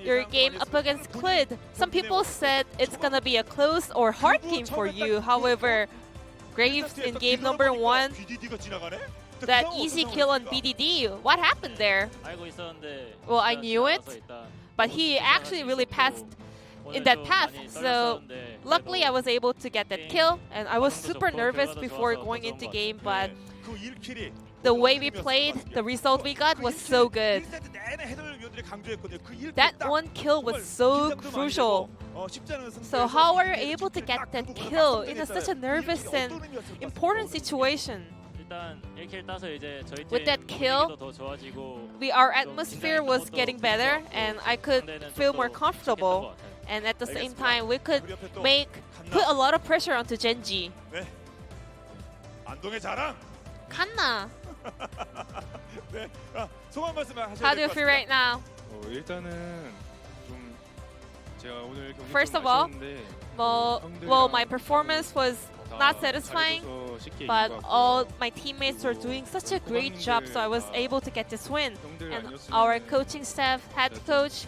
your game up against Clid, some people said it's gonna be a close or hard game for you. However, Graves in game number 1, that easy kill on BDD, what happened there? Well, I knew it, but he actually really passed in that path. So luckily I was able to get that kill, and I was super nervous before going into game, but the way we played, the result we got was so good. That one kill was so crucial. So how are you able to get that kill in such a nervous and important situation? 일단 1킬 따서 이제 저희 With that kill, 더 좋아지고 our atmosphere was getting better and I could feel more comfortable. And at the same time, we could put a lot of pressure onto Gen.G. 네. 안동의 자랑. Kanna, 네. 소감 말씀 하셔야 how do you 될것 feel 같습니다. right now? 일단은 좀 제가 오늘 경기 First 좀 of all, 아쉬웠는데 Well, my performance was not satisfying, 잘해줘서 쉽게 but 이긴 것 all 같고요. my teammates were doing such a great job, so I was able to get this win. 형들 And 아니었으면은 our coaching staff, head coach,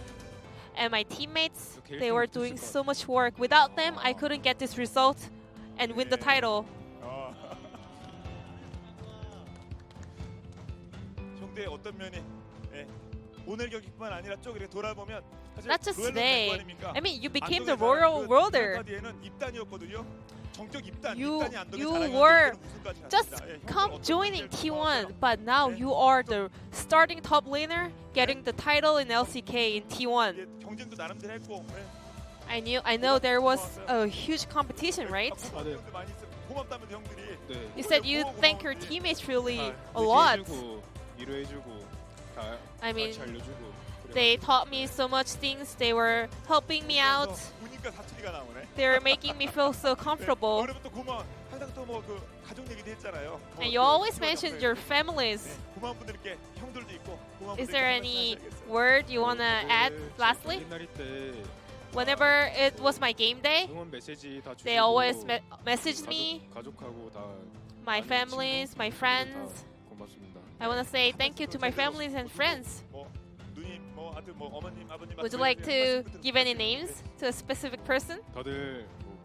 and my teammates, they were doing so much work. Without them, I couldn't get this result and win the title. 형대의 어떤 면이 예, 오늘 경기뿐만 아니라 쭉 이렇게 돌아보면 사실 Not just 로얄 today. 롯데 아닙니까? I mean, you became 안동의 the royal 자랑, 그 worlder. 뒤에는 입단이었거든요. 정적 입단, You- 입단이 안동의 you 자랑이었는데 were 그때는 우승까지 Just 갔습니다. 예, 형들 come 어떤 joining 면들을 T1, 좋아하세요? but now you are the starting top laner, getting the title in LCK in T1. 이제 경쟁도 나름대로 했고 예. I know there was a huge competition, right? 고마운 형들 많이 있어요. 고맙다면서 형들이 네. You said you 고마워, thank your 고마워. teammates really 다 a lot. 얘기해주고 위로해주고 다 I mean, 같이 알려주고 they taught me so much things. They were helping me out. 그래서 우니까 사투리가 나오네. They were making me feel so comfortable. 그러면 또 고마워. 항상 또 뭐 그 가족 얘기도 했잖아요. And you always mentioned your families. 고마운 분들께 형들도 있고 고마운 Is 분들께 there 한 any 말씀 하셔야겠어요. word you wanna add lastly? 옛날일 때 Whenever it was my game day, 응원 메시지 다 주고 they always messaged me, 가족하고 다 my families, my friends. 고맙습니다. I want to say thank you to my families and friends. 뭐 누님, 뭐 아들, 뭐 어머님, 아버님. Would you like to give any names to a specific person? 다들 뭐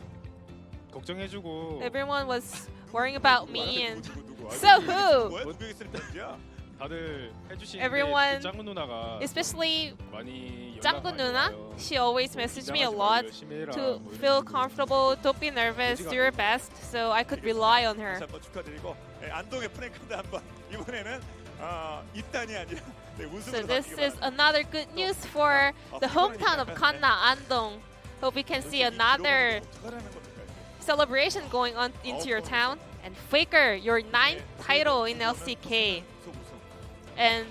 걱정해주고 Everyone was worrying about me and 누구? So who? 뭐야? 누구 있을 때야? 다들 해주시는데 Everyone, 그 짱구 누나가 especially 많이 짱구 연락 많이 누나, 와요. she always messaged me a 긴장하지 lot 말고 열심히 해라, to 뭐 이런 feel 식으로. comfortable, don't be nervous, do your best, so I could rely on her. 다시 한번 축하드리고 예, 안동의 프랭크드 한번 이번에는 입단이 아니라 네, So 우승으로 this 바뀌길 is 바랍니다. another good news for the hometown of Kanna, Andong. Hope we can see another celebration going on into your town. And Faker, your 9th title in LCK. And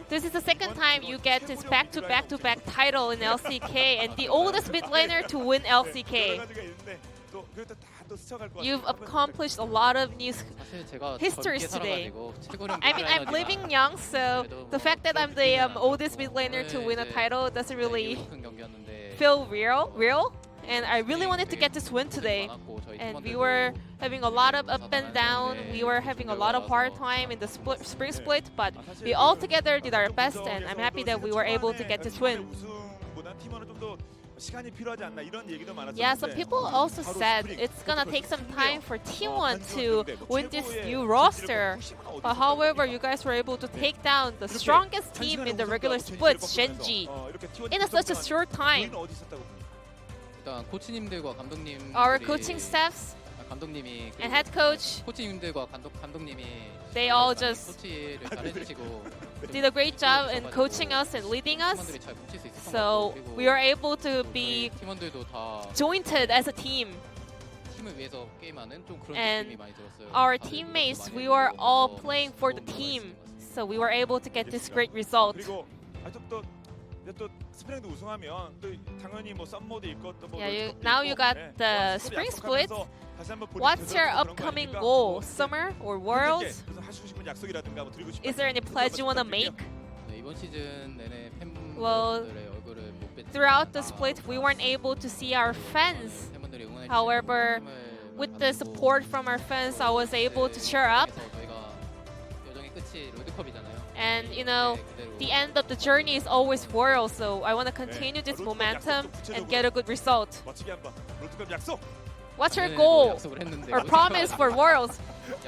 this is the second time you get this back-to-back-to-back title in LCK and the oldest mid laner to win LCK. You've accomplished a lot of new histories today. I mean, I'm living young, so the fact that I'm the oldest mid laner to win a title doesn't really feel real. And I really wanted to get this win today. And we were having a lot of up and down. We were having a lot of hard time in the spring split, but we all together did our best, and I'm happy that we were able to get this win. Yeah, some people also said it's gonna take some time for T1 to win this new roster. But however, you guys were able to take down the strongest team in the regular splits, Gen.G, in such a short time. 일단 코치님들과 감독님 Our coaching staffs 감독님이 and head coach, 코치님들과 감독님이 they all just 코치를 잘해주시고 did a great job in coaching us and leading us. 팀원들이 잘 뭉칠 수 있었던 것 So 같고 we are able to 저희 be 팀원들도 다 jointed as a team. 팀을 위해서 게임하는 좀 그런 And 느낌이 많이 들었어요. our 다들 teammates, 노력도 we 많이 were 해주고 all 하면서 playing for the 좋은 team. 결과 있었던 것 같습니다. So we were able to get this great result. 그리고 또 스프링도 우승하면 또 당연히 뭐 썸모도 있고 또 뭐 Yeah, now you got the spring split. What's your upcoming goal? Summer or Worlds? 하시고 싶은 약속이라든가 뭐 드리고 싶은 Is there any pledge you want to make? 네, 이번 시즌 내내 Well, 팬분들의 얼굴을 못 뵀지만 Throughout the split, we weren't able to see our fans. 팬분들이 응원해 However, 주시고 with the support from our fans, I was able to cheer up. 저희가 여정의 끝이 롤드컵이잖아요. And you know, the end of the journey is always Worlds. So I want to continue this momentum and get a good result. 멋지게 한번 롤드컵 약속. What's your goal 약속을 했는데 or promise for Worlds?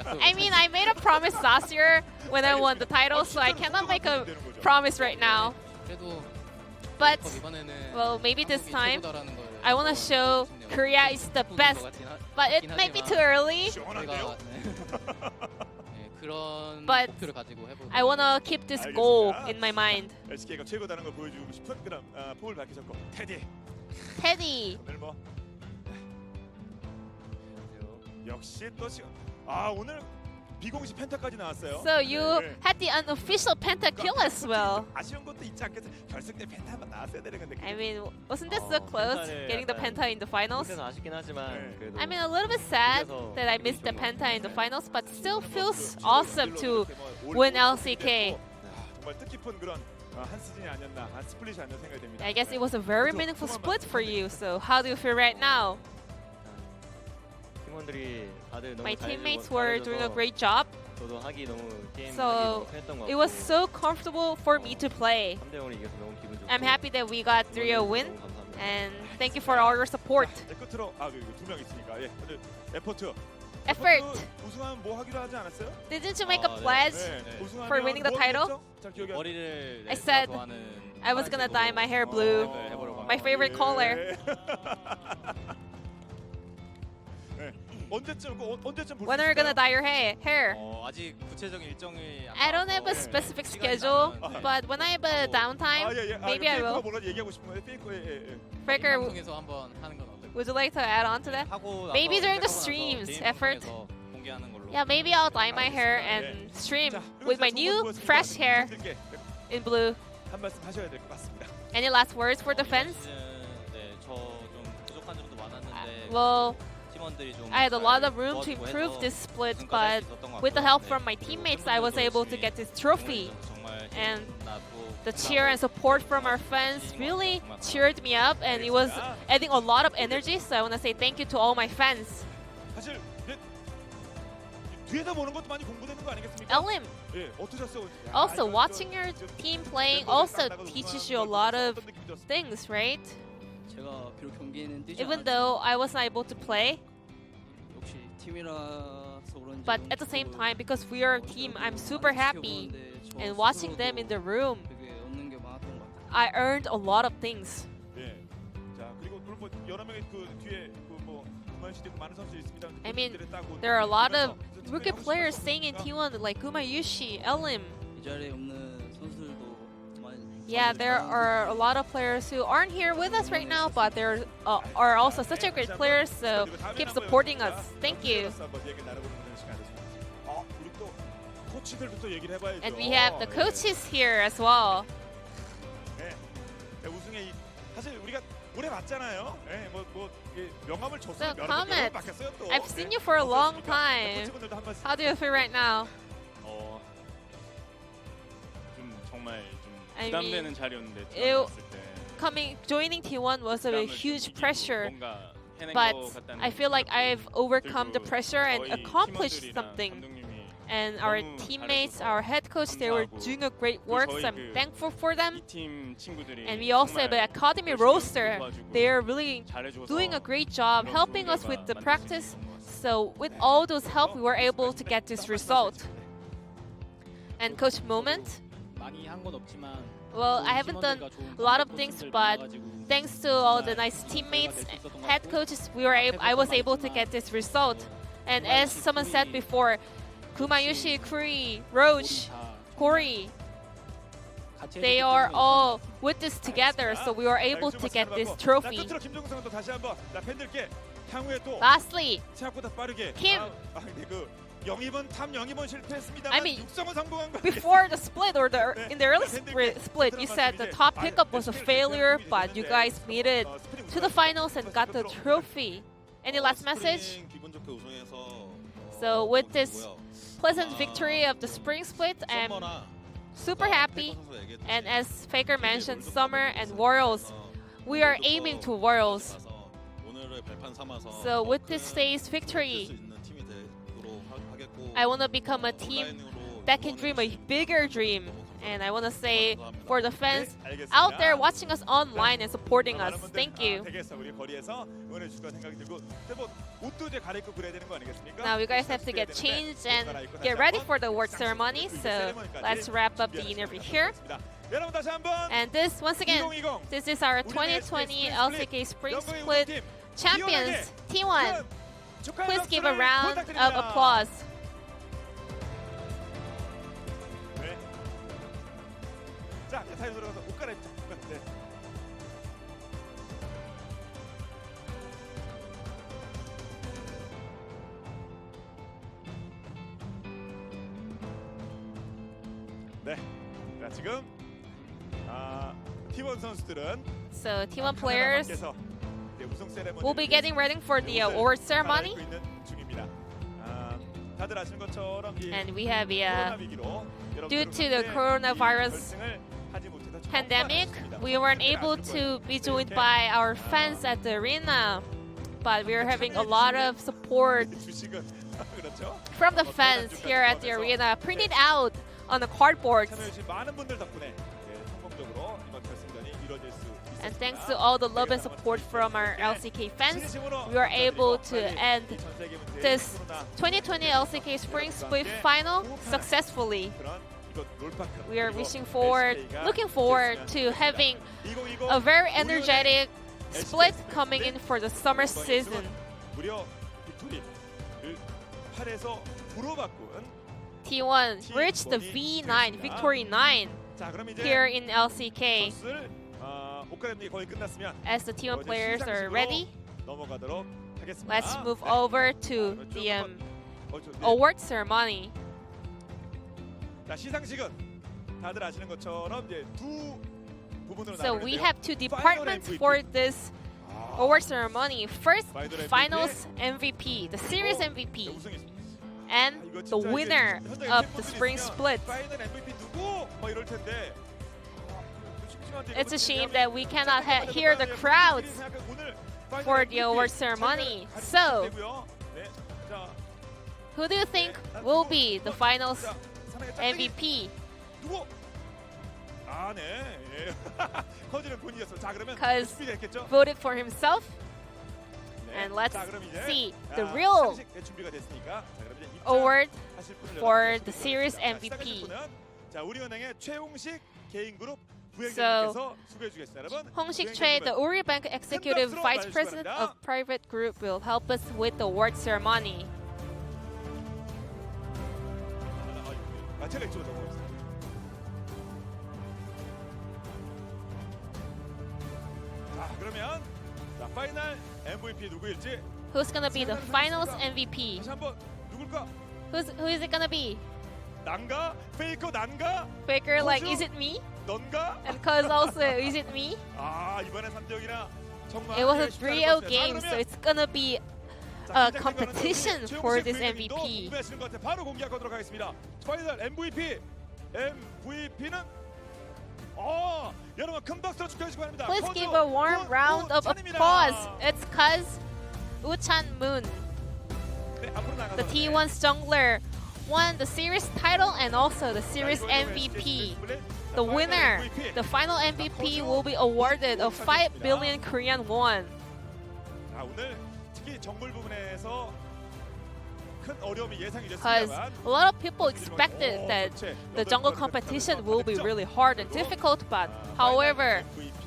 약속을 I mean, I made a promise last year when I won the title, so I cannot make a promise right now. 그래도 But 이번에는 well, maybe this 한국이 time 최고다라는 걸 I want to show Korea is the best. But it might be too early. 시원한데요? 그런 But 목표를 가지고 해보고. I wanna keep this goal in my mind. LCK가 최고다는 걸 보여주고 싶은 그런 포부를 밝히셨고 테디 Teddy, 오늘 뭐 역시 또 지금 오늘 비공식 펜타까지 나왔어요. so you 네. had the unofficial pentakill as well. 아쉬운 것도 있지 않겠어? 결승 때 펜타 한번 나왔어야 되는 건데. I mean, wasn't this so close, getting the penta in the finals? 그래서 아쉽긴 하지만 그래도 I mean, a little bit sad that I missed the penta in the finals, but still feels awesome to win LCK. 정말 뜻깊은 그런 한 시즌이 아니었나, 한 스플릿이 아니었나 생각이 됩니다. I guess it was a very meaningful split for you. So how do you feel right now? 팀원들이 다들 너무 My 잘해줘서 teammates were doing a great job, 저도 하기 너무 게임 So, 하기 너무 편했던 것 같고 it was so comfortable for me to play. 3대0을 이겨서 너무 기분 좋고 I'm happy that we got 3-0 win, 너무 감사합니다. and thank you for all your support. 끝으로 두명 있으니까 오늘 에포트. Effort. 우승하면 뭐 하기로 하지 않았어요? Didn't you make a pledge 우승하면 for winning the 뭐 title? 하겠죠? 잘 기억이 안 머리를 I said I was gonna dye my hair blue, my favorite color. 언제쯤 볼 When are you gonna dye your hair? 아직 구체적인 일정이 안 I don't have a specific schedule, but when I have a downtime, maybe I will. 뭐라 얘기하고 싶은 거예요? 페이커 Faker, 방송에서 한번 하는 건 어떨까요? would you like to add on to that? 하고 Maybe 나서 during the 팬카고 나서 streams, 개인 effort. 방송에서 공개하는 걸로. Yeah, maybe I'll dye my hair and stream with my new fresh hair in blue. 한 말씀 하셔야 될 것 같습니다. Any last words for the fans? 네, 저좀 부족한 점도 많았는데 Well, 팀원들이 좀 I had a lot of room to 도와주고 improve 해서 this split, 우승까지 but 할수 있었던 것 with the 같고, help 네. from my teammates, I was able to get this trophy. 정말 And 힘나고 The cheer and support from our fans really cheered me up, and it was adding a lot of energy. So I want to say thank you to all my fans. 사실 뒤에서 보는 것도 많이 공부되는 거 아니겠습니까? Elim, 예, 어떠셨어요? also watching your team playing also teaches you a lot of things, right? 제가 비록 경기에는 뛰지 Even though I wasn't able to play, 역시 팀이라서 그런지 but at the same time, because we are a team, I'm super happy. And watching them in the room, 되게 얻는 게 많았던 것 같아요. I earned a lot of things. 예. 자, 그리고 물론 뭐 여러 명의 그 뒤에 그뭐 구만 씨도 많은 선수들이 있습니다. I mean, there are a lot of rookie players staying in T1 like Gumayushi, Elim. 이 자리에 없는 선수들도 많이. Yeah, there are a lot of players who aren't here with us right now, but there are also such a great players, so keep supporting us. Thank you. 코치들부터 얘기를 해봐야죠. And we have the coaches here as well. 네. 우승에 사실 우리가 오래 봤잖아요. 네, 뭐 명함을 줬어요. So comment. 바뀌었어요 또. I've seen you for a long time. 코치분들도 한 말씀. How do you feel right now? 좀 정말 좀 I 부담되는 mean, 자리였는데 it- 들어갔을 때 Joining T1 was a 부담을 좀 huge 이기고 pressure, 뭔가 해낸 but 것 같다는 I feel like I've overcome the 그리고 pressure and 저희 accomplished 팀원들이랑 something. 감독님이 And our 너무 teammates, 잘해줘서 our head coach, they were 감사하고 doing a great work, so I'm 저희 thankful for them. 이 팀 친구들이 And we also have an 정말 academy 열심히 roster. 도와주고 They are really 잘해줘서 doing a great job 이런 helping 좋은 us with the 결과 만들 수 practice. 있었던 것 같습니다. So with all those help, we were able to get this result. And Coach Moment, 많이 한 건 없지만 well, I haven't done a lot of things, but thanks to all the nice teammates, head coaches, I was able to get this result. And as someone said before, Kumayushi, Kuri, Roach, Corey, they are all with this together, so we were able to get this trophy. 끝으로 김종성도 다시 한번 팬들께 향후에 또 Lastly, 생각보다 빠르게 Kim. 그 영입은 탑 영입은 실패했습니다만 I mean, 육성은 성공한 거 before the split or in the early split, you said the top pickup was a failure, but you guys made it to the finals and got the trophy. Any last message? 기분 좋게 우승해서 So with this pleasant victory of the spring split, I'm super happy. And as Faker mentioned, Summer and Worlds, we are aiming to Worlds. 오늘의 발판 삼아서 So with this day's victory, 있는 팀이 되도록 하겠고 I want to become a team that can dream a bigger dream. And I want to say for the fans out there watching us online and supporting us, thank you. 우리 거리에서 응원해 줄 거라 생각이 들고 뭐 옷도 이제 갈아입고 그래야 되는 거 아니겠습니까? Now you guys have to get changed and get ready for the award ceremony. So let's wrap up the interview here. 여러분 다시 한번 And this, once again, this is our 2020 LCK Spring Split champions, T1. Please give a round of applause. 자, 타임 들어가서 옷 갈아입자. 네. 네. 자, 지금 T1 선수들은 So T1 players 하나님께서 이제 우승 세레머니를 will be getting ready for the award ceremony. 갈아입고 있는 중입니다. 다들 아시는 것처럼 이 And we have 코로나 위기로 due 여러분들 to the 함께 coronavirus 이 결승을 하지 못해서 정말 pandemic, 아쉽습니다. we weren't 다들 able 아실 to 거예요. be joined 이렇게 by our fans at the arena, but we are having a lot of support 주식은 그렇죠. from the fans here at the arena, printed out on the cardboards. 참여해주신 많은 분들 덕분에 성공적으로 이번 결승전이 이루어질 수 있었습니다. And thanks to all the love and support from our LCK fans, we were able to end this 2020 LCK Spring Split final successfully. We are looking forward to having a very energetic split coming in for the summer season. 무려 빅토리를 8에서 9로 바꾼 T1 reached the V9, Victory 9 자, 그럼 이제 here in LCK. 선수들 옷갈아입기 거의 끝났으면 As the T1 players are ready, 넘어가도록 하겠습니다. let's move over to the award ceremony. 자, 시상식은 다들 아시는 것처럼 이제 두 부분으로 So we 나누는데요. have two departments for this award ceremony. First, finals MVP, the series MVP, and the winner of the spring split. 파이널 MVP 누구? 뭐 이럴 텐데. It's a shame that we cannot hear the crowds for the award ceremony. So, who do you think will be the finals MVP? 누구? 아, 네. 커지는 분이었어. 자, 그러면 Because 준비됐겠죠? voted for himself. And let's see the real award for the series MVP. 자, 우리은행의 최홍식 개인 그룹 So, 부회장님께서 소개해 주겠습니다. 여러분. Hong-sik Choi, the Uri Bank Executive Vice President of Private Group, will help us with the award ceremony. 제가 이쪽으로 넘어가겠습니다. 자, 그러면 자, 파이널 MVP 누구일지 Who's gonna be the finals MVP? 다시 한번 누굴까? Who is it gonna be? 난가? 페이커 난가? Faker, like, is it me? 넌가? And Cuz also, is it me? 아, 이번에 3대0이나 정말 It was a 쉽지 3-0 않을 것 같아요. game, 자, so 그러면 it's gonna be a competition for this MVP. 궁금해하시는 것 같아요. 바로 공개하도록 하겠습니다. 파이널 MVP는 여러분 큰 박수로 축하해 주시기 바랍니다. Please give a warm round of applause. It's Cuz Woo-chan Moon, the T1 jungler, won the series title and also the series MVP. The winner, the final MVP, will be awarded of 5 billion Korean won. 자, 오늘 특히 정글 부분에서 큰 어려움이 예상이 Because 됐습니다만 a lot of people expected that the jungle competition will be really hard and difficult, but however,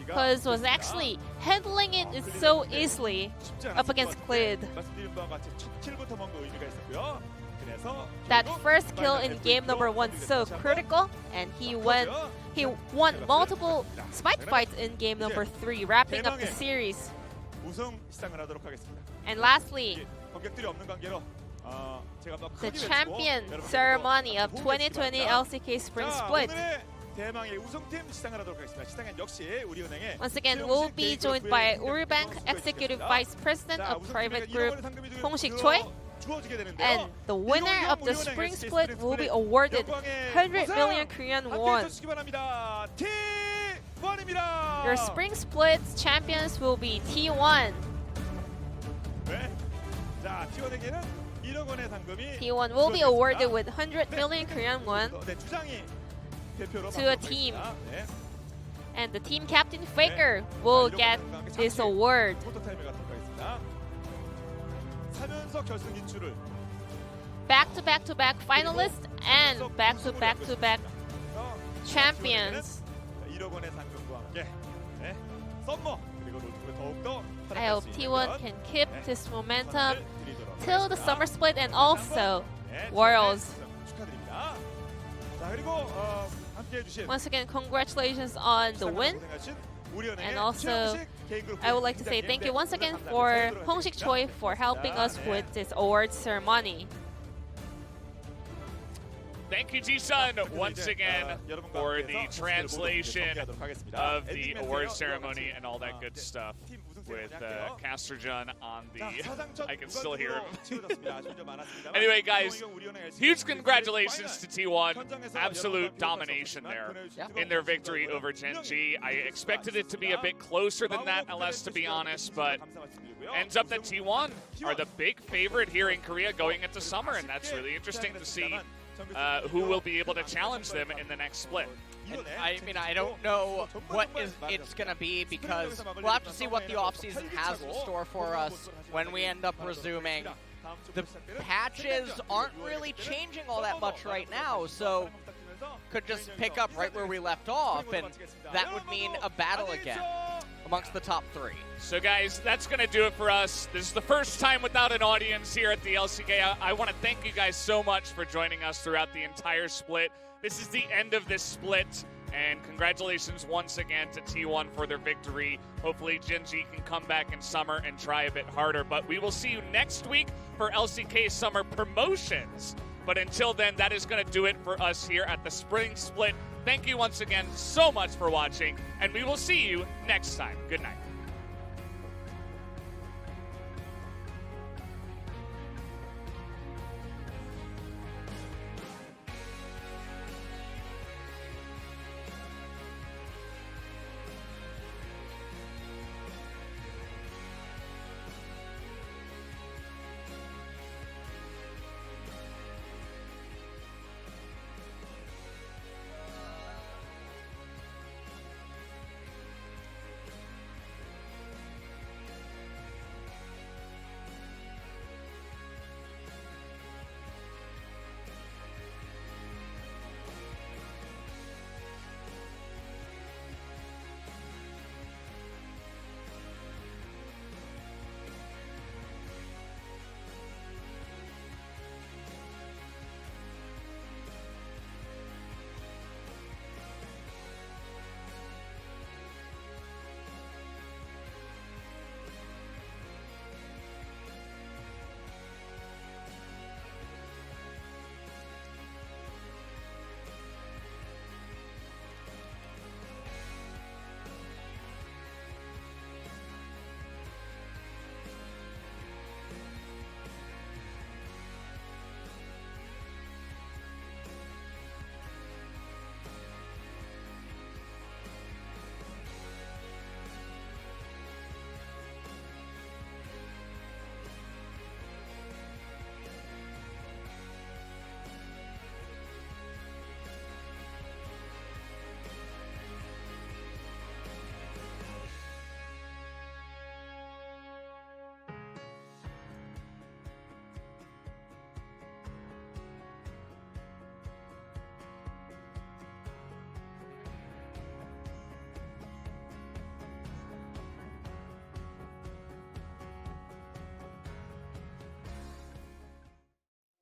Cuz was actually handling it so easily up against Clid. 말씀드린 바와 같이 첫 킬부터 먹은 의미가 있었고요. 그래서 That first kill in game number 1 so critical, and he won multiple smite fights in game number 3, wrapping up the series. 우승 시상을 하도록 하겠습니다. And lastly, 관객들이 없는 관계로 제가 더 the 크게 외치고 champion 여러분들과 ceremony of 공개해 2020 주겠습니다. LCK Spring 자, Split. 오늘의 대망의 우승팀 시상을 하도록 하겠습니다. 시상은 역시 우리은행의 Once again, we'll be joined by Uri Bank Executive Vice President of Private Group, Hong-sik Choi. And the winner of the spring split will be awarded 100 million Korean won. Your spring split champions will be T1. T1 will be awarded with 100 million Korean won to a team. And the team captain Faker will get this award. Back-to-back-to-back finalists and back-to-back-to-back champions. I hope T1 can keep this momentum till the summer split and also Worlds. Once again, congratulations on the win. And also, I would like to say thank you once again for Hong-Sik Choi for helping us with this award ceremony. Thank you, Ji-Sun, once again for the translation of the award ceremony and all that good stuff with Casterjun on the... I can still hear him. Anyway, guys, huge congratulations to T1. Absolute domination there in their victory over Gen.G. I expected it to be a bit closer than that, LS, to be honest, but ends up that T1 are the big favorite here in Korea going into summer, and that's really interesting to see who will be able to challenge them in the next split. And I mean, I don't know what it's going to be, because we'll have to see what the offseason has in store for us when we end up resuming. The patches aren't really changing all that much right now, so could just pick up right where we left off, and that would mean a battle again amongst the top 3. So guys, that's going to do it for us. This is the first time without an audience here at the LCK. I want to thank you guys so much for joining us throughout the entire split. This is the end of this split, and congratulations once again to T1 for their victory. Hopefully Gen.G can come back in summer and try a bit harder, but we will see you next week for LCK Summer Promotions. But until then, that is going to do it for us here at the Spring Split. Thank you once again so much for watching, and we will see you next time. Good night.